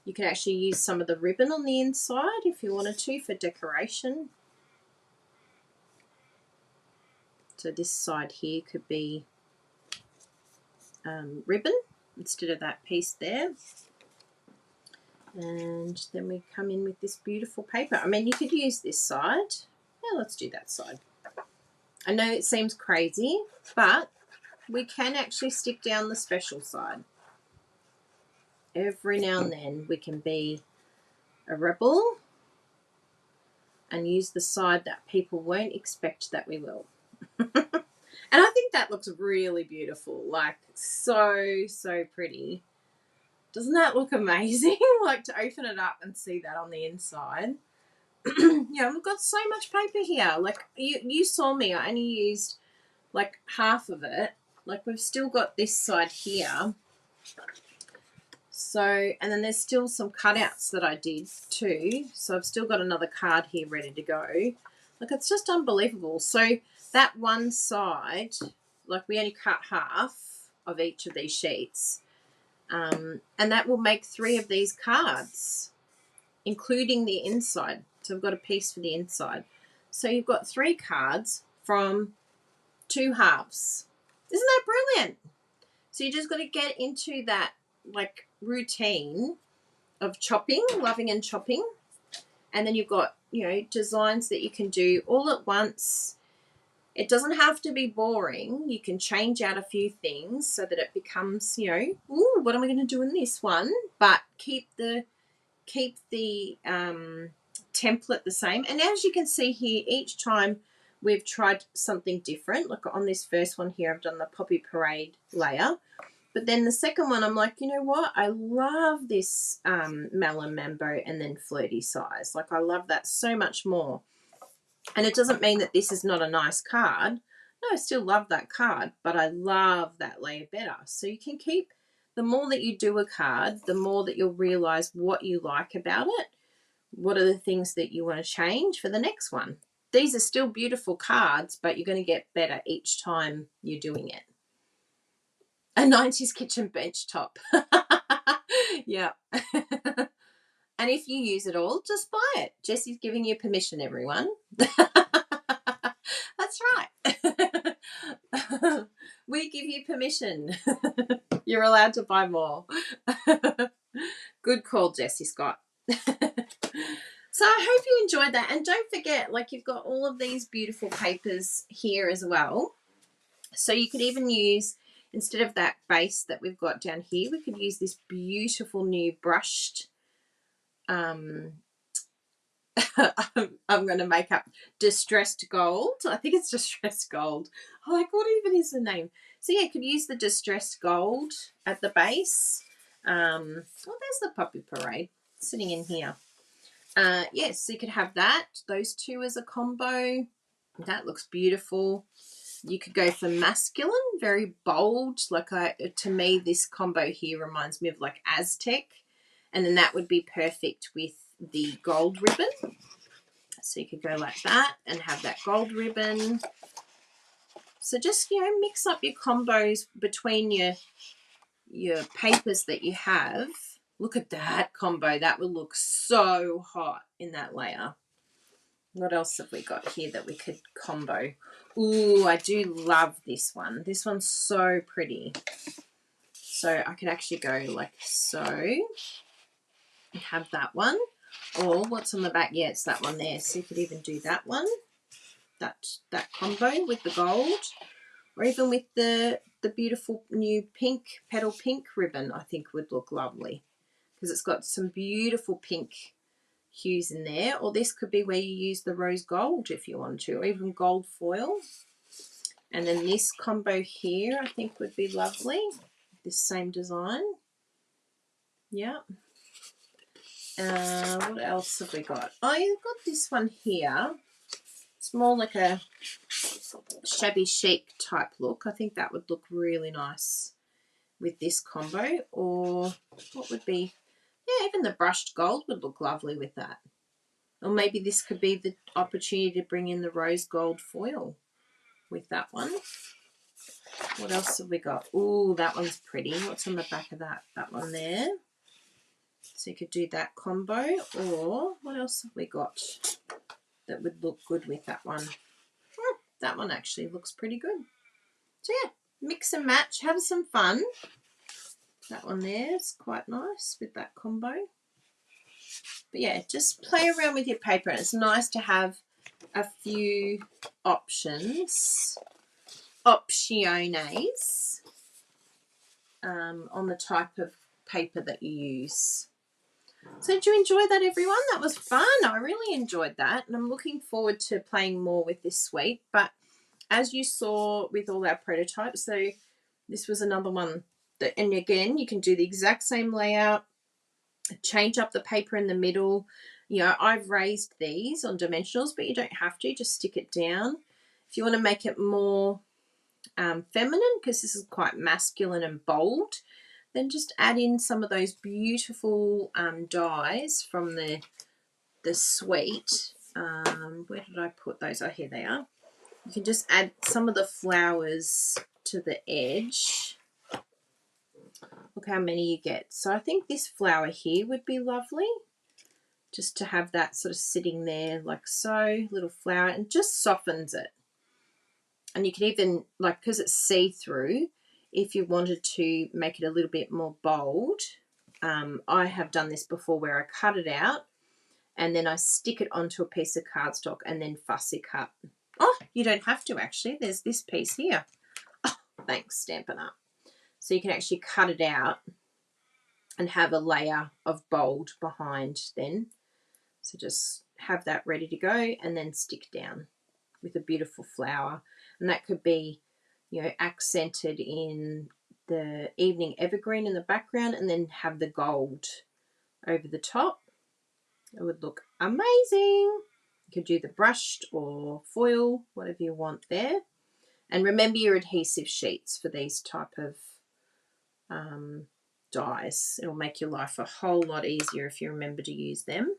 you can actually use some of the ribbon on the inside if you wanted to for decoration. So this side here could be ribbon instead of that piece there. And then we come in with this beautiful paper. I mean, you could use this side. Yeah, let's do that side. I know it seems crazy, but we can actually stick down the special side. Every now and then we can be a rebel and use the side that people won't expect that we will. And I think that looks really beautiful, like so, so pretty. Doesn't that look amazing? Like to open it up and see that on the inside. Yeah, we've got so much paper here. Like you saw me, I only used like half of it. Like we've still got this side here. So, and then there's still some cutouts that I did too. So I've still got another card here ready to go. Like it's just unbelievable. So that one side, like we only cut half of each of these sheets. And that will make 3 of these cards, including the inside. So I've got a piece for the inside. So you've got 3 cards from 2 halves. Isn't that brilliant? So you just got to get into that like routine of chopping, loving and chopping. And then you've got, you know, designs that you can do all at once. It doesn't have to be boring. You can change out a few things so that it becomes, you know, ooh, what am I going to do in this one? But keep the template the same. And as you can see here, each time we've tried something different. Look, on this first one here, I've done the Poppy Parade layer. But then the second one, I'm like, you know what? I love this Melon Mambo and then Flirty size. Like I love that so much more. And it doesn't mean that this is not a nice card. No, I still love that card, but I love that layer better. So you can keep the more that you do a card, the more that you'll realize what you like about it. What are the things that you want to change for the next one? These are still beautiful cards, but you're going to get better each time you're doing it. A 90s kitchen bench top. Yeah. And if you use it all, just buy it. Jessie's giving you permission, everyone. That's right. We give you permission. You're allowed to buy more. Good call, Jessie Scott. So I hope you enjoyed that. And don't forget, like, you've got all of these beautiful papers here as well. So you could even use, instead of that base that we've got down here, we could use this beautiful new brushed, I'm going to make up distressed gold. I think it's distressed gold. I'm like, what even is the name? So yeah, you could use the distressed gold at the base. Oh, there's the Poppy Parade sitting in here. Yes, so you could have that, those two as a combo. That looks beautiful. You could go for masculine, very bold. Like, to me, this combo here reminds me of like Aztec. And then that would be perfect with the gold ribbon. So you could go like that and have that gold ribbon. So just, you know, mix up your combos between your papers that you have. Look at that combo. That would look so hot in that layer. What else have we got here that we could combo? Ooh, I do love this one. This one's so pretty. So I could actually go like so and have that one. Or what's on the back? Yeah, it's that one there. So you could even do that one. That combo with the gold. Or even with the beautiful new pink, petal pink ribbon, I think would look lovely. Because it's got some beautiful pink hues in there. Or this could be where you use the rose gold if you want to, or even gold foil. And then this combo here I think would be lovely. This same design. Yeah. What else have we got? Oh, you've got this one here. It's more like a shabby chic type look. I think that would look really nice with this combo. Or what would be, yeah, even the brushed gold would look lovely with that. Or maybe this could be the opportunity to bring in the rose gold foil with that one. What else have we got? Ooh, that one's pretty. What's on the back of that? That one there. So you could do that combo. Or what else have we got that would look good with that one? Oh, that one actually looks pretty good. So yeah, mix and match. Have some fun. That one there is quite nice with that combo. But yeah, just play around with your paper. And it's nice to have a few options, optiones, on the type of paper that you use. So did you enjoy that, everyone? That was fun. I really enjoyed that. And I'm looking forward to playing more with this suite. But as you saw with all our prototypes, so this was another one that, and again, you can do the exact same layout, change up the paper in the middle. You know, I've raised these on dimensionals, but you don't have to. Just stick it down. If you want to make it more feminine, because this is quite masculine and bold, then just add in some of those beautiful dies from the suite. Where did I put those? Oh, here they are. You can just add some of the flowers to the edge. Look how many you get. So I think this flower here would be lovely, just to have that sort of sitting there like so, little flower, and just softens it. And you can even, like, because it's see-through, if you wanted to make it a little bit more bold, I have done this before where I cut it out and then I stick it onto a piece of cardstock and then fussy cut. Oh, you don't have to actually. There's this piece here. Oh, thanks, Stampin' Up. So you can actually cut it out and have a layer of bold behind then. So just have that ready to go and then stick down with a beautiful flower. And that could be, you know, accented in the evening evergreen in the background and then have the gold over the top. It would look amazing. You could do the brushed or foil, whatever you want there. And remember your adhesive sheets for these type of dies. It'll make your life a whole lot easier if you remember to use them.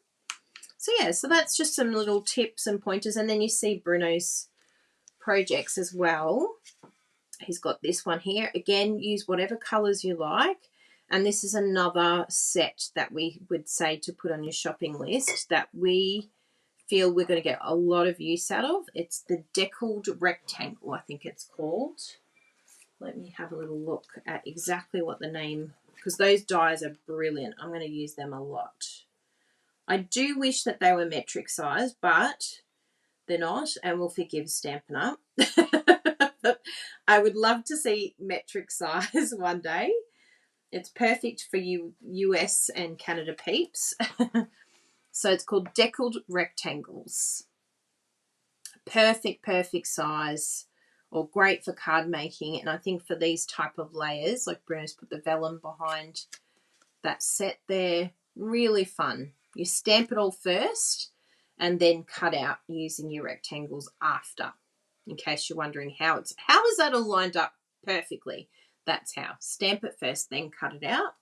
So yeah, so that's just some little tips and pointers. And then you see Bruno's projects as well. He's got this one here. Again, use whatever colours you like. And this is another set that we would say to put on your shopping list that we feel we're going to get a lot of use out of. It's the deckled rectangle, I think it's called. Let me have a little look at exactly what the name, because those dies are brilliant. I'm going to use them a lot. I do wish that they were metric size, but they're not, and we'll forgive Stampin' Up. I would love to see metric size one day. It's perfect for you US and Canada peeps. So it's called deckled rectangles. Perfect size, or great for card making. And I think for these type of layers, like Bruno's put the vellum behind that set there, really fun. You stamp it all first and then cut out using your rectangles after, in case you're wondering how is that all lined up perfectly. That's how. Stamp it first, then cut it out.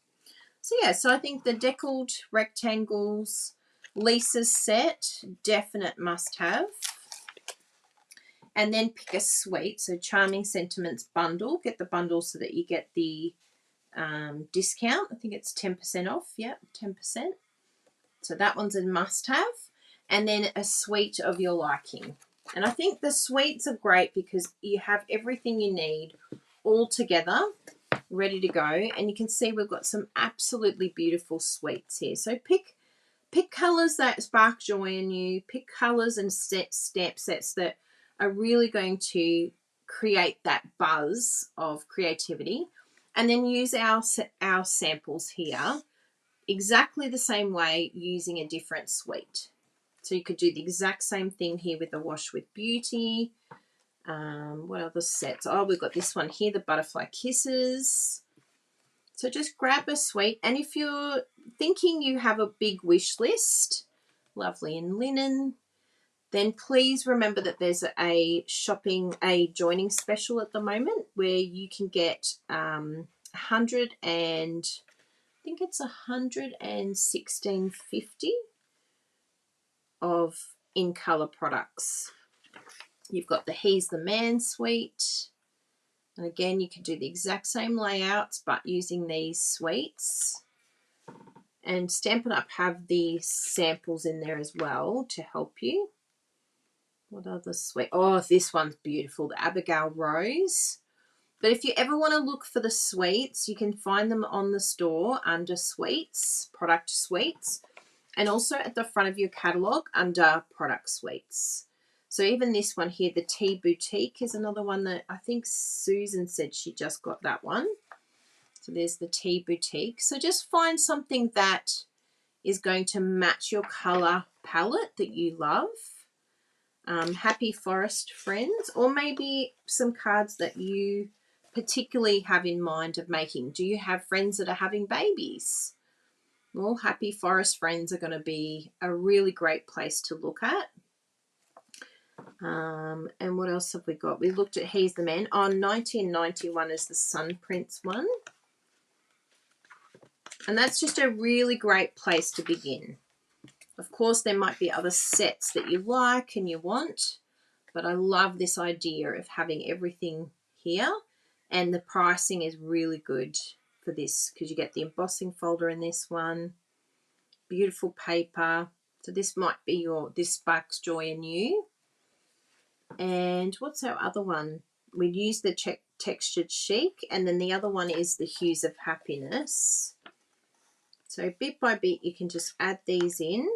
So yeah, so I think the deckled rectangles, Lisa's set, definite must have. And then pick a suite. So Charming Sentiments bundle. Get the bundle so that you get the discount. I think it's 10% off. Yep, 10%. So that one's a must have. And then a suite of your liking. And I think the suites are great because you have everything you need all together, ready to go. And you can see we've got some absolutely beautiful suites here. So pick colours that spark joy in you. Pick colours and stamp sets that are really going to create that buzz of creativity. And then use our samples here exactly the same way using a different suite. So you could do the exact same thing here with the Wash with Beauty. What other sets? Oh, we've got this one here, the Butterfly Kisses. So just grab a suite. And if you're thinking you have a big wish list, lovely in linen, then please remember that there's a joining special at the moment where you can get 100 and I think it's 116.50 of in color products. You've got the He's the Man suite, and again you can do the exact same layouts but using these suites. And Stampin' Up have the samples in there as well to help you. What other suite? Oh, this one's beautiful, the Abigail Rose. But if you ever want to look for the suites, you can find them on the store under suites, product suites, and also at the front of your catalogue under product suites. So even this one here, the Tea Boutique, is another one that I think Susan said she just got that one. So there's the Tea Boutique. So just find something that is going to match your colour palette that you love. Happy Forest Friends, or maybe some cards that you particularly have in mind of making. Do you have friends that are having babies? Well, Happy Forest Friends are going to be a really great place to look at. And what else have we got? We looked at He's the Man. On 1991 is the Sun Prince one. And that's just a really great place to begin. Of course, there might be other sets that you like and you want, but I love this idea of having everything here, and the pricing is really good for this because you get the embossing folder in this one, beautiful paper. So this might be this sparks joy in you. And what's our other one? We use the textured chic, and then the other one is the hues of happiness. So bit by bit you can just add these in.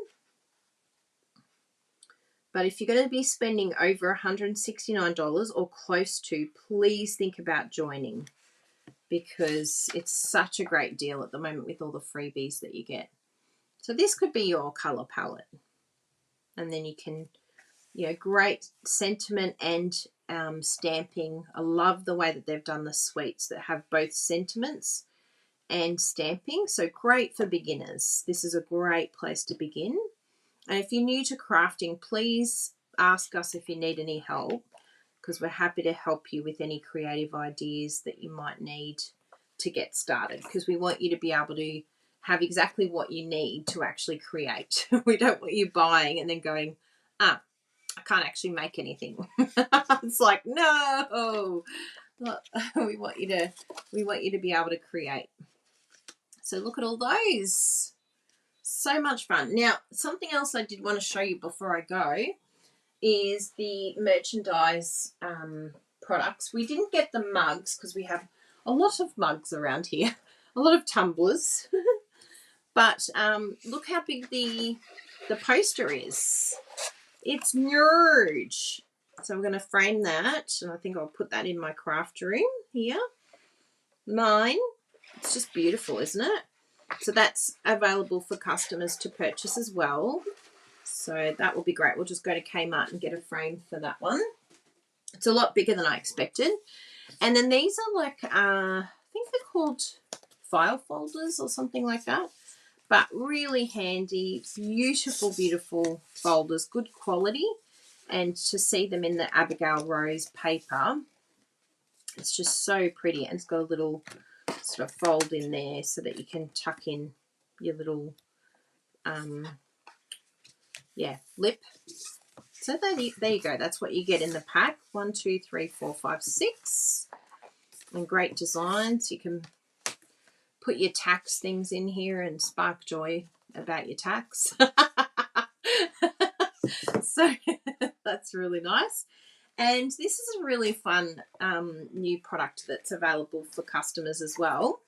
But if you're going to be spending over $169 or close to, please think about joining, because it's such a great deal at the moment with all the freebies that you get. So this could be your colour palette. And then you can, great sentiment and stamping. I love the way that they've done the suites that have both sentiments and stamping. So great for beginners. This is a great place to begin. And if you're new to crafting, please ask us if you need any help, because we're happy to help you with any creative ideas that you might need to get started, because we want you to be able to have exactly what you need to actually create. We don't want you buying and then going, I can't actually make anything. It's like, no. we want you to be able to create. So look at all those. So much fun. Now, something else I did want to show you before I go is the merchandise products. We didn't get the mugs because we have a lot of mugs around here, a lot of tumblers. But look how big the poster is. It's huge. So I'm going to frame that, and I think I'll put that in my craft room here. Mine. It's just beautiful, isn't it? So that's available for customers to purchase as well. So that will be great. We'll just go to Kmart and get a frame for that one. It's a lot bigger than I expected. And then these are like, I think they're called file folders or something like that. But really handy, beautiful, beautiful folders, good quality. And to see them in the Abigail Rose paper, it's just so pretty. And it's got a little sort of fold in there so that you can tuck in your little, lip. So there you go. That's what you get in the pack. 1, 2, 3, 4, 5, 6. And great designs. You can put your tax things in here and spark joy about your tax. So that's really nice. And this is a really fun new product that's available for customers as well.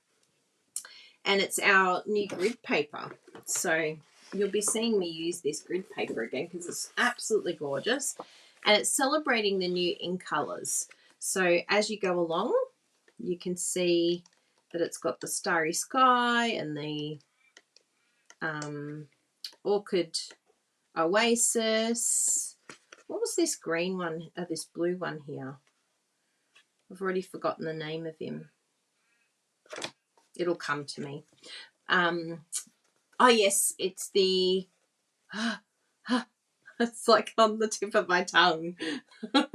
And it's our new grid paper. So you'll be seeing me use this grid paper again because it's absolutely gorgeous. And it's celebrating the new ink colours. So as you go along, you can see that it's got the Starry Sky and the Orchid Oasis. What was this green one, this blue one here? I've already forgotten the name of him. It'll come to me. Oh, yes, it's the... It's like on the tip of my tongue. I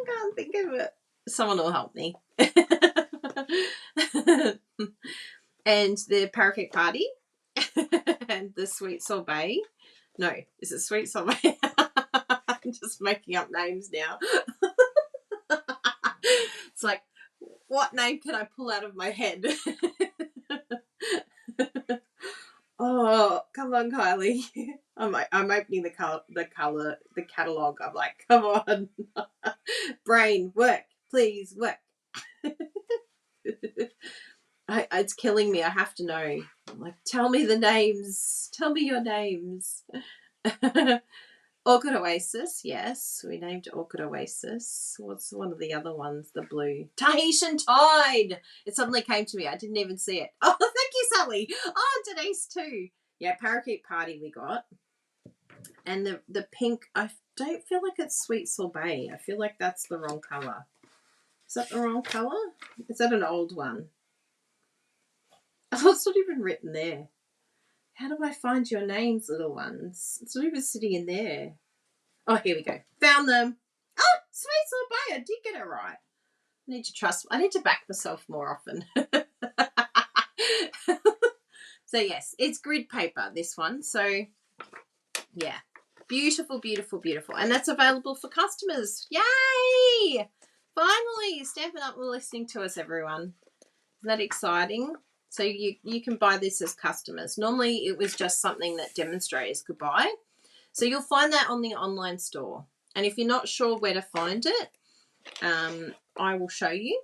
can't think of it. Someone will help me. And the Parakeet Party and the Sweet Sorbet. No, is it Sweet Sorbet? I'm just making up names now. It's like, what name can I pull out of my head? Oh, come on, Kylie. I'm opening the catalogue. I'm like, come on. Brain, work, please, work. It's killing me. I have to know. I'm like, tell me the names. Tell me your names. Orchid Oasis, yes. We named Orchid Oasis. What's one of the other ones? The blue. Tahitian Tide. It suddenly came to me. I didn't even see it. Oh, thank you, Sally. Oh, Denise too. Yeah, Parakeet Party we got. And the pink, I don't feel like it's Sweet Sorbet. I feel like that's the wrong colour. Is that the wrong colour? Is that an old one? Oh, it's not even written there. How do I find your names, little ones? It's not even sitting in there. Oh, here we go. Found them. Oh, Sweet Sorbet. I did get it right. I need to back myself more often. So, yes, it's grid paper, this one. So, yeah. Beautiful, beautiful, beautiful. And that's available for customers. Yay! Finally, Stampin' Up! Were listening to us, everyone. Isn't that exciting? So you can buy this as customers. Normally, it was just something that demonstrators could buy. So you'll find that on the online store. And if you're not sure where to find it, I will show you,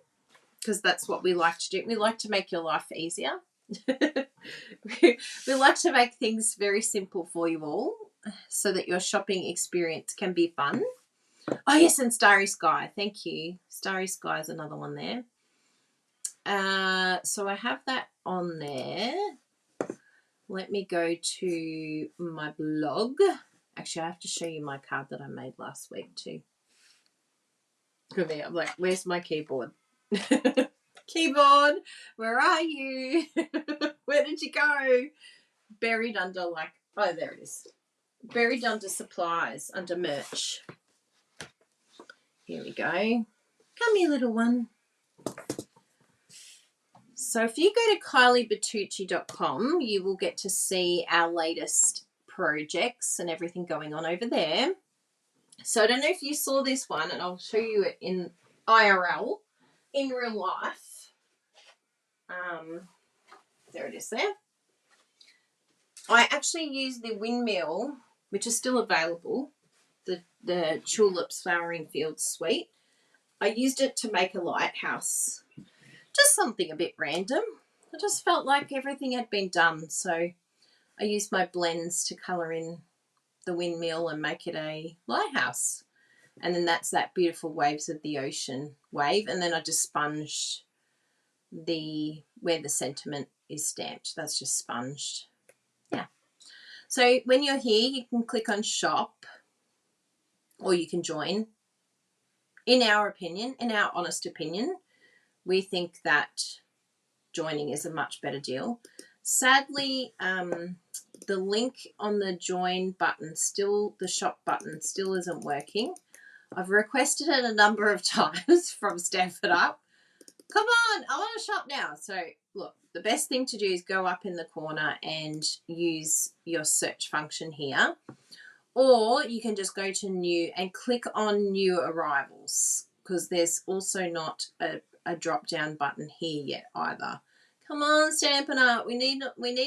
because that's what we like to do. We like to make your life easier. We like to make things very simple for you all so that your shopping experience can be fun. Oh, yes, and Starry Sky. Thank you. Starry Sky is another one there. So I have that on there. Let me go to my blog. Actually, I have to show you my card that I made last week too. I'm like, where's my keyboard? Keyboard, where are you? Where did you go? Buried under oh, there it is. Buried under supplies, under merch. Here we go. Come here, little one. So if you go to kyliebertucci.com, you will get to see our latest projects and everything going on over there. So I don't know if you saw this one, and I'll show you it in IRL, in real life. There it is there. I actually used the windmill, which is still available, the Tulips Flowering Fields suite. I used it to make a lighthouse. Just something a bit random. I just felt like everything had been done, so I used my blends to colour in the windmill and make it a lighthouse. And then that's that beautiful Waves of the Ocean wave, and then I just sponged where the sentiment is stamped. That's just sponged. Yeah. So when you're here, you can click on shop, or you can join. In our opinion, in our honest opinion, we think that joining is a much better deal. Sadly, the link on the join button the shop button still isn't working. I've requested it a number of times from Stanford Up. Come on, I want to shop now. So look, the best thing to do is go up in the corner and use your search function here. Or you can just go to new and click on new arrivals, because there's also not a drop down button here yet either. Come on, Stampin' Up. We need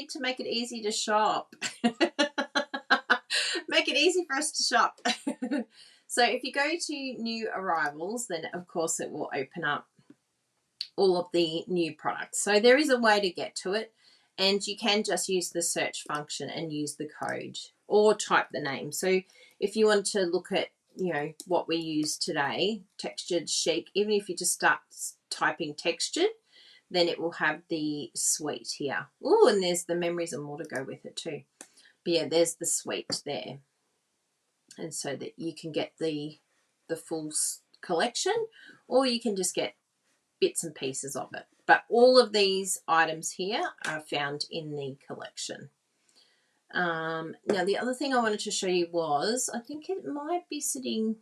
to make it easy to shop. Make it easy for us to shop. So if you go to new arrivals, then of course it will open up all of the new products. So there is a way to get to it, and you can just use the search function and use the code or type the name. So if you want to look at, what we use today, textured chic, even if you just start typing textured, then it will have the suite here. Oh, and there's the memories and more to go with it too. But yeah, there's the suite there. And so that you can get the full collection, or you can just get bits and pieces of it. But all of these items here are found in the collection. Now, the other thing I wanted to show you was, I think it might be sitting,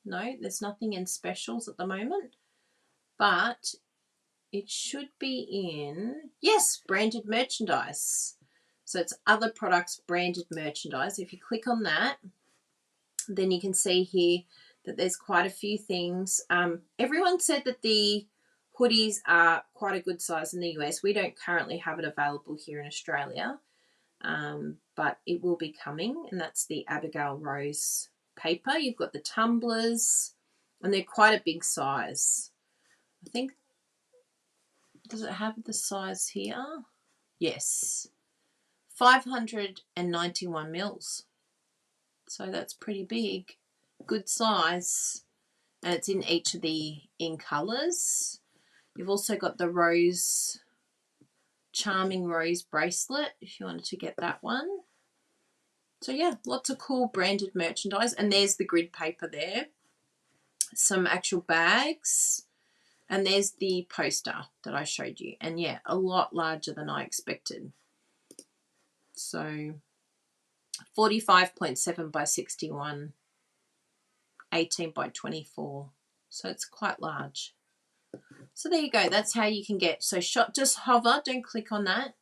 no, there's nothing in specials at the moment, but it should be in, yes, branded merchandise. So it's other products, branded merchandise. If you click on that, then you can see here that there's quite a few things. Everyone said that the hoodies are quite a good size in the US. We don't currently have it available here in Australia, but it will be coming, and that's the Abigail Rose paper. You've got the tumblers, and they're quite a big size. I think, does it have the size here? Yes, 591 mils. So that's pretty big, good size, and it's in each of the in colours. You've also got the rose, charming rose bracelet if you wanted to get that one. So yeah, lots of cool branded merchandise, and there's the grid paper there, some actual bags, and there's the poster that I showed you, and yeah, a lot larger than I expected. So 45.7 by 61, 18 by 24, so it's quite large. So there you go, that's how you can get, so just hover, don't click on that,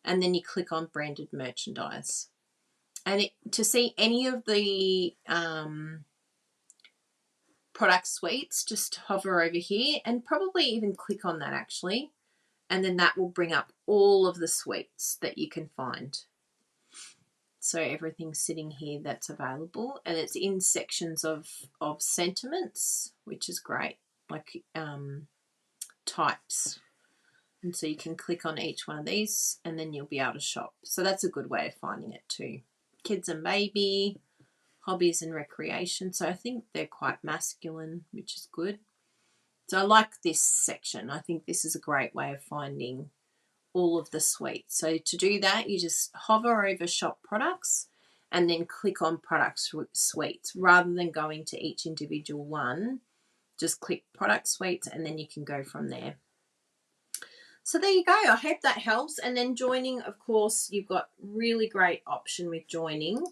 and then you click on branded merchandise. And to see any of the product suites, just hover over here and probably even click on that actually, and then that will bring up all of the suites that you can find. So everything's sitting here that's available, and it's in sections of sentiments, which is great, like types. And so you can click on each one of these and then you'll be able to shop. So that's a good way of finding it too. Kids and baby, hobbies and recreation. So I think they're quite masculine, which is good. So I like this section. I think this is a great way of finding all of the suites. So to do that, you just hover over shop products and then click on product suites rather than going to each individual one. Just click product suites and then you can go from there. So there you go. I hope that helps. And then joining, of course, you've got really great option with joining.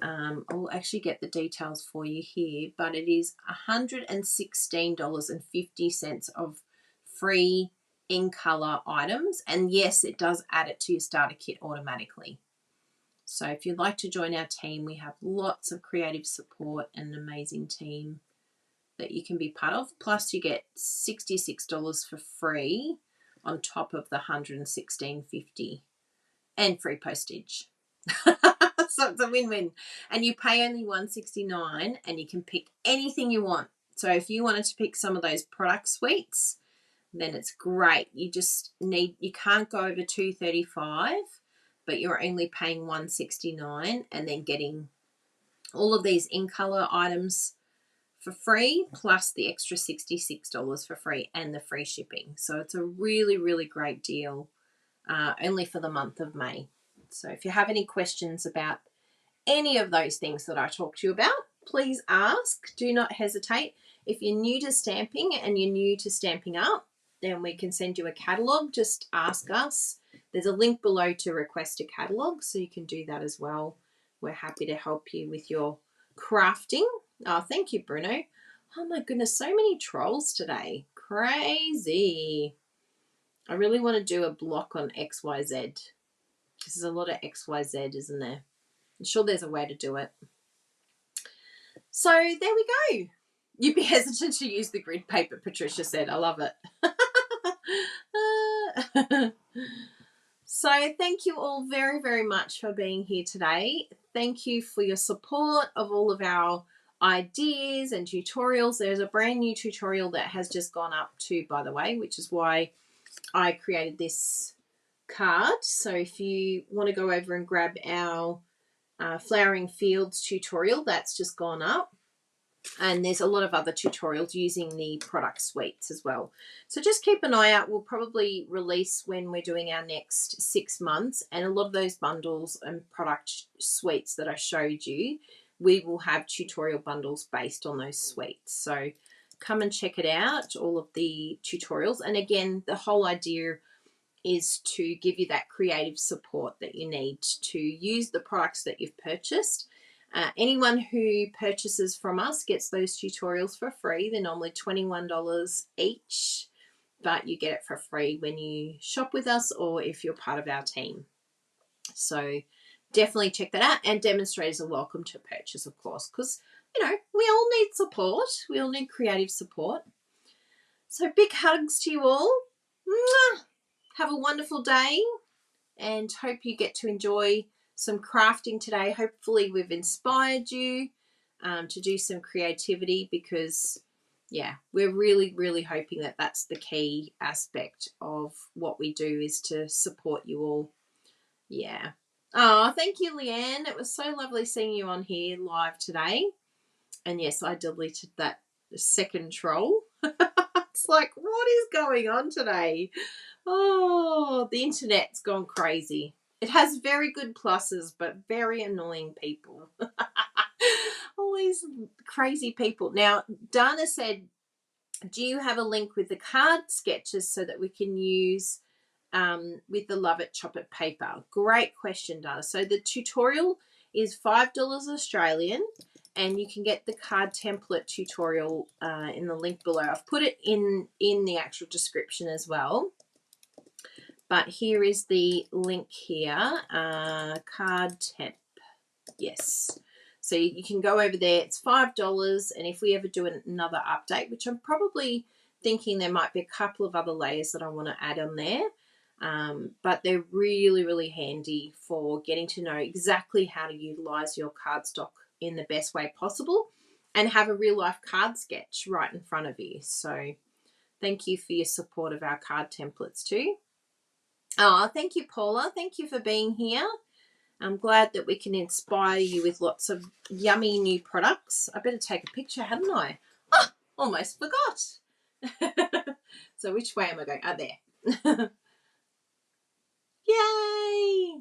I'll actually get the details for you here, but it is $116.50 of free in color items. And yes, it does add it to your starter kit automatically. So if you'd like to join our team, we have lots of creative support and an amazing team that you can be part of. Plus you get $66 for free on top of the $116.50 and free postage. So it's a win-win. And you pay only $169 and you can pick anything you want. So if you wanted to pick some of those product suites, then it's great. You can't go over $235, but you're only paying $169 and then getting all of these in color items for free, plus the extra $66 for free and the free shipping. So it's a really, really great deal, only for the month of May. So if you have any questions about any of those things that I talked to you about, please ask. Do not hesitate. If you're new to stamping and you're new to Stampin' Up, then we can send you a catalogue. Just ask us. There's a link below to request a catalogue, so you can do that as well. We're happy to help you with your crafting. Oh, thank you, Bruno. Oh my goodness, so many trolls today. Crazy. I really want to do a block on XYZ. There's a lot of XYZ, isn't there? I'm sure there's a way to do it. So there we go. You'd be hesitant to use the grid paper, Patricia said. I love it. So thank you all very, very much for being here today. Thank you for your support of all of our ideas and tutorials. There's a brand new tutorial that has just gone up too, by the way, which is why I created this card. So if you want to go over and grab our Flowering Fields tutorial, that's just gone up. And there's a lot of other tutorials using the product suites as well. So just keep an eye out. We'll probably release when we're doing our next 6 months. And a lot of those bundles and product suites that I showed you, we will have tutorial bundles based on those suites. So come and check it out, all of the tutorials. And again, the whole idea is to give you that creative support that you need to use the products that you've purchased. Anyone who purchases from us gets those tutorials for free. They're normally $21 each, but you get it for free when you shop with us or if you're part of our team. So definitely check that out. And demonstrators are welcome to purchase, of course, because, you know, we all need support. We all need creative support. So big hugs to you all. Mwah! Have a wonderful day and hope you get to enjoy some crafting today. Hopefully we've inspired you to do some creativity, because yeah, we're really, really hoping that that's the key aspect of what we do, is to support you all. Yeah. Oh, thank you, Leanne. It was so lovely seeing you on here live today. And yes, I deleted that second troll. It's like, what is going on today? Oh, the internet's gone crazy. It has very good pluses, but very annoying people. All these crazy people. Now, Dana said, do you have a link with the card sketches so that we can use with the Love It Chop It paper? Great question, Dana. So the tutorial is $5 Australian, and you can get the card template tutorial in the link below. I've put it in the actual description as well. But here is the link here, card temp. Yes. So you can go over there. It's $5. And if we ever do another update, which I'm probably thinking there might be a couple of other layers that I want to add on there. But they're really, really handy for getting to know exactly how to utilize your cardstock in the best way possible and have a real life card sketch right in front of you. So thank you for your support of our card templates too. Oh, thank you, Paula. Thank you for being here. I'm glad that we can inspire you with lots of yummy new products. I better take a picture, hadn't I? Oh, almost forgot. So which way am I going? Oh, there. Yay!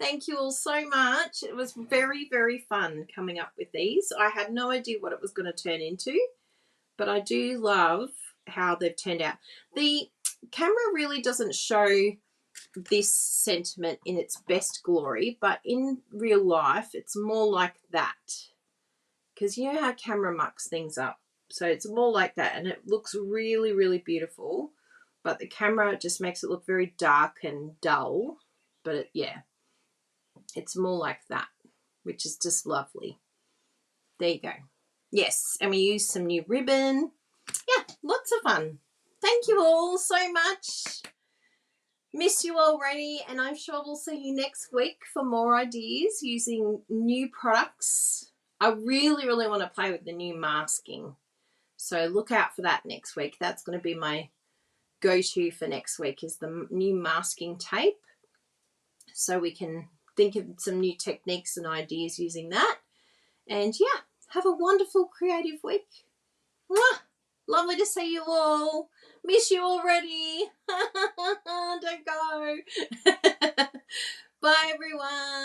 Thank you all so much. It was very, very fun coming up with these. I had no idea what it was going to turn into, but I do love how they've turned out. The camera really doesn't show this sentiment in its best glory, but in real life it's more like that, because you know how camera mucks things up. So it's more like that, and it looks really, really beautiful. But the camera just makes it look very dark and dull. But yeah, it's more like that, which is just lovely. There you go. Yes, and we used some new ribbon. Yeah, lots of fun. Thank you all so much. Miss you already, and I'm sure we'll see you next week for more ideas using new products. I really, really want to play with the new masking. So look out for that next week. That's going to be my go-to for next week, is the new masking tape. So we can think of some new techniques and ideas using that. And yeah, have a wonderful creative week. Mwah! Lovely to see you all. Miss you already. Don't go. Bye, everyone.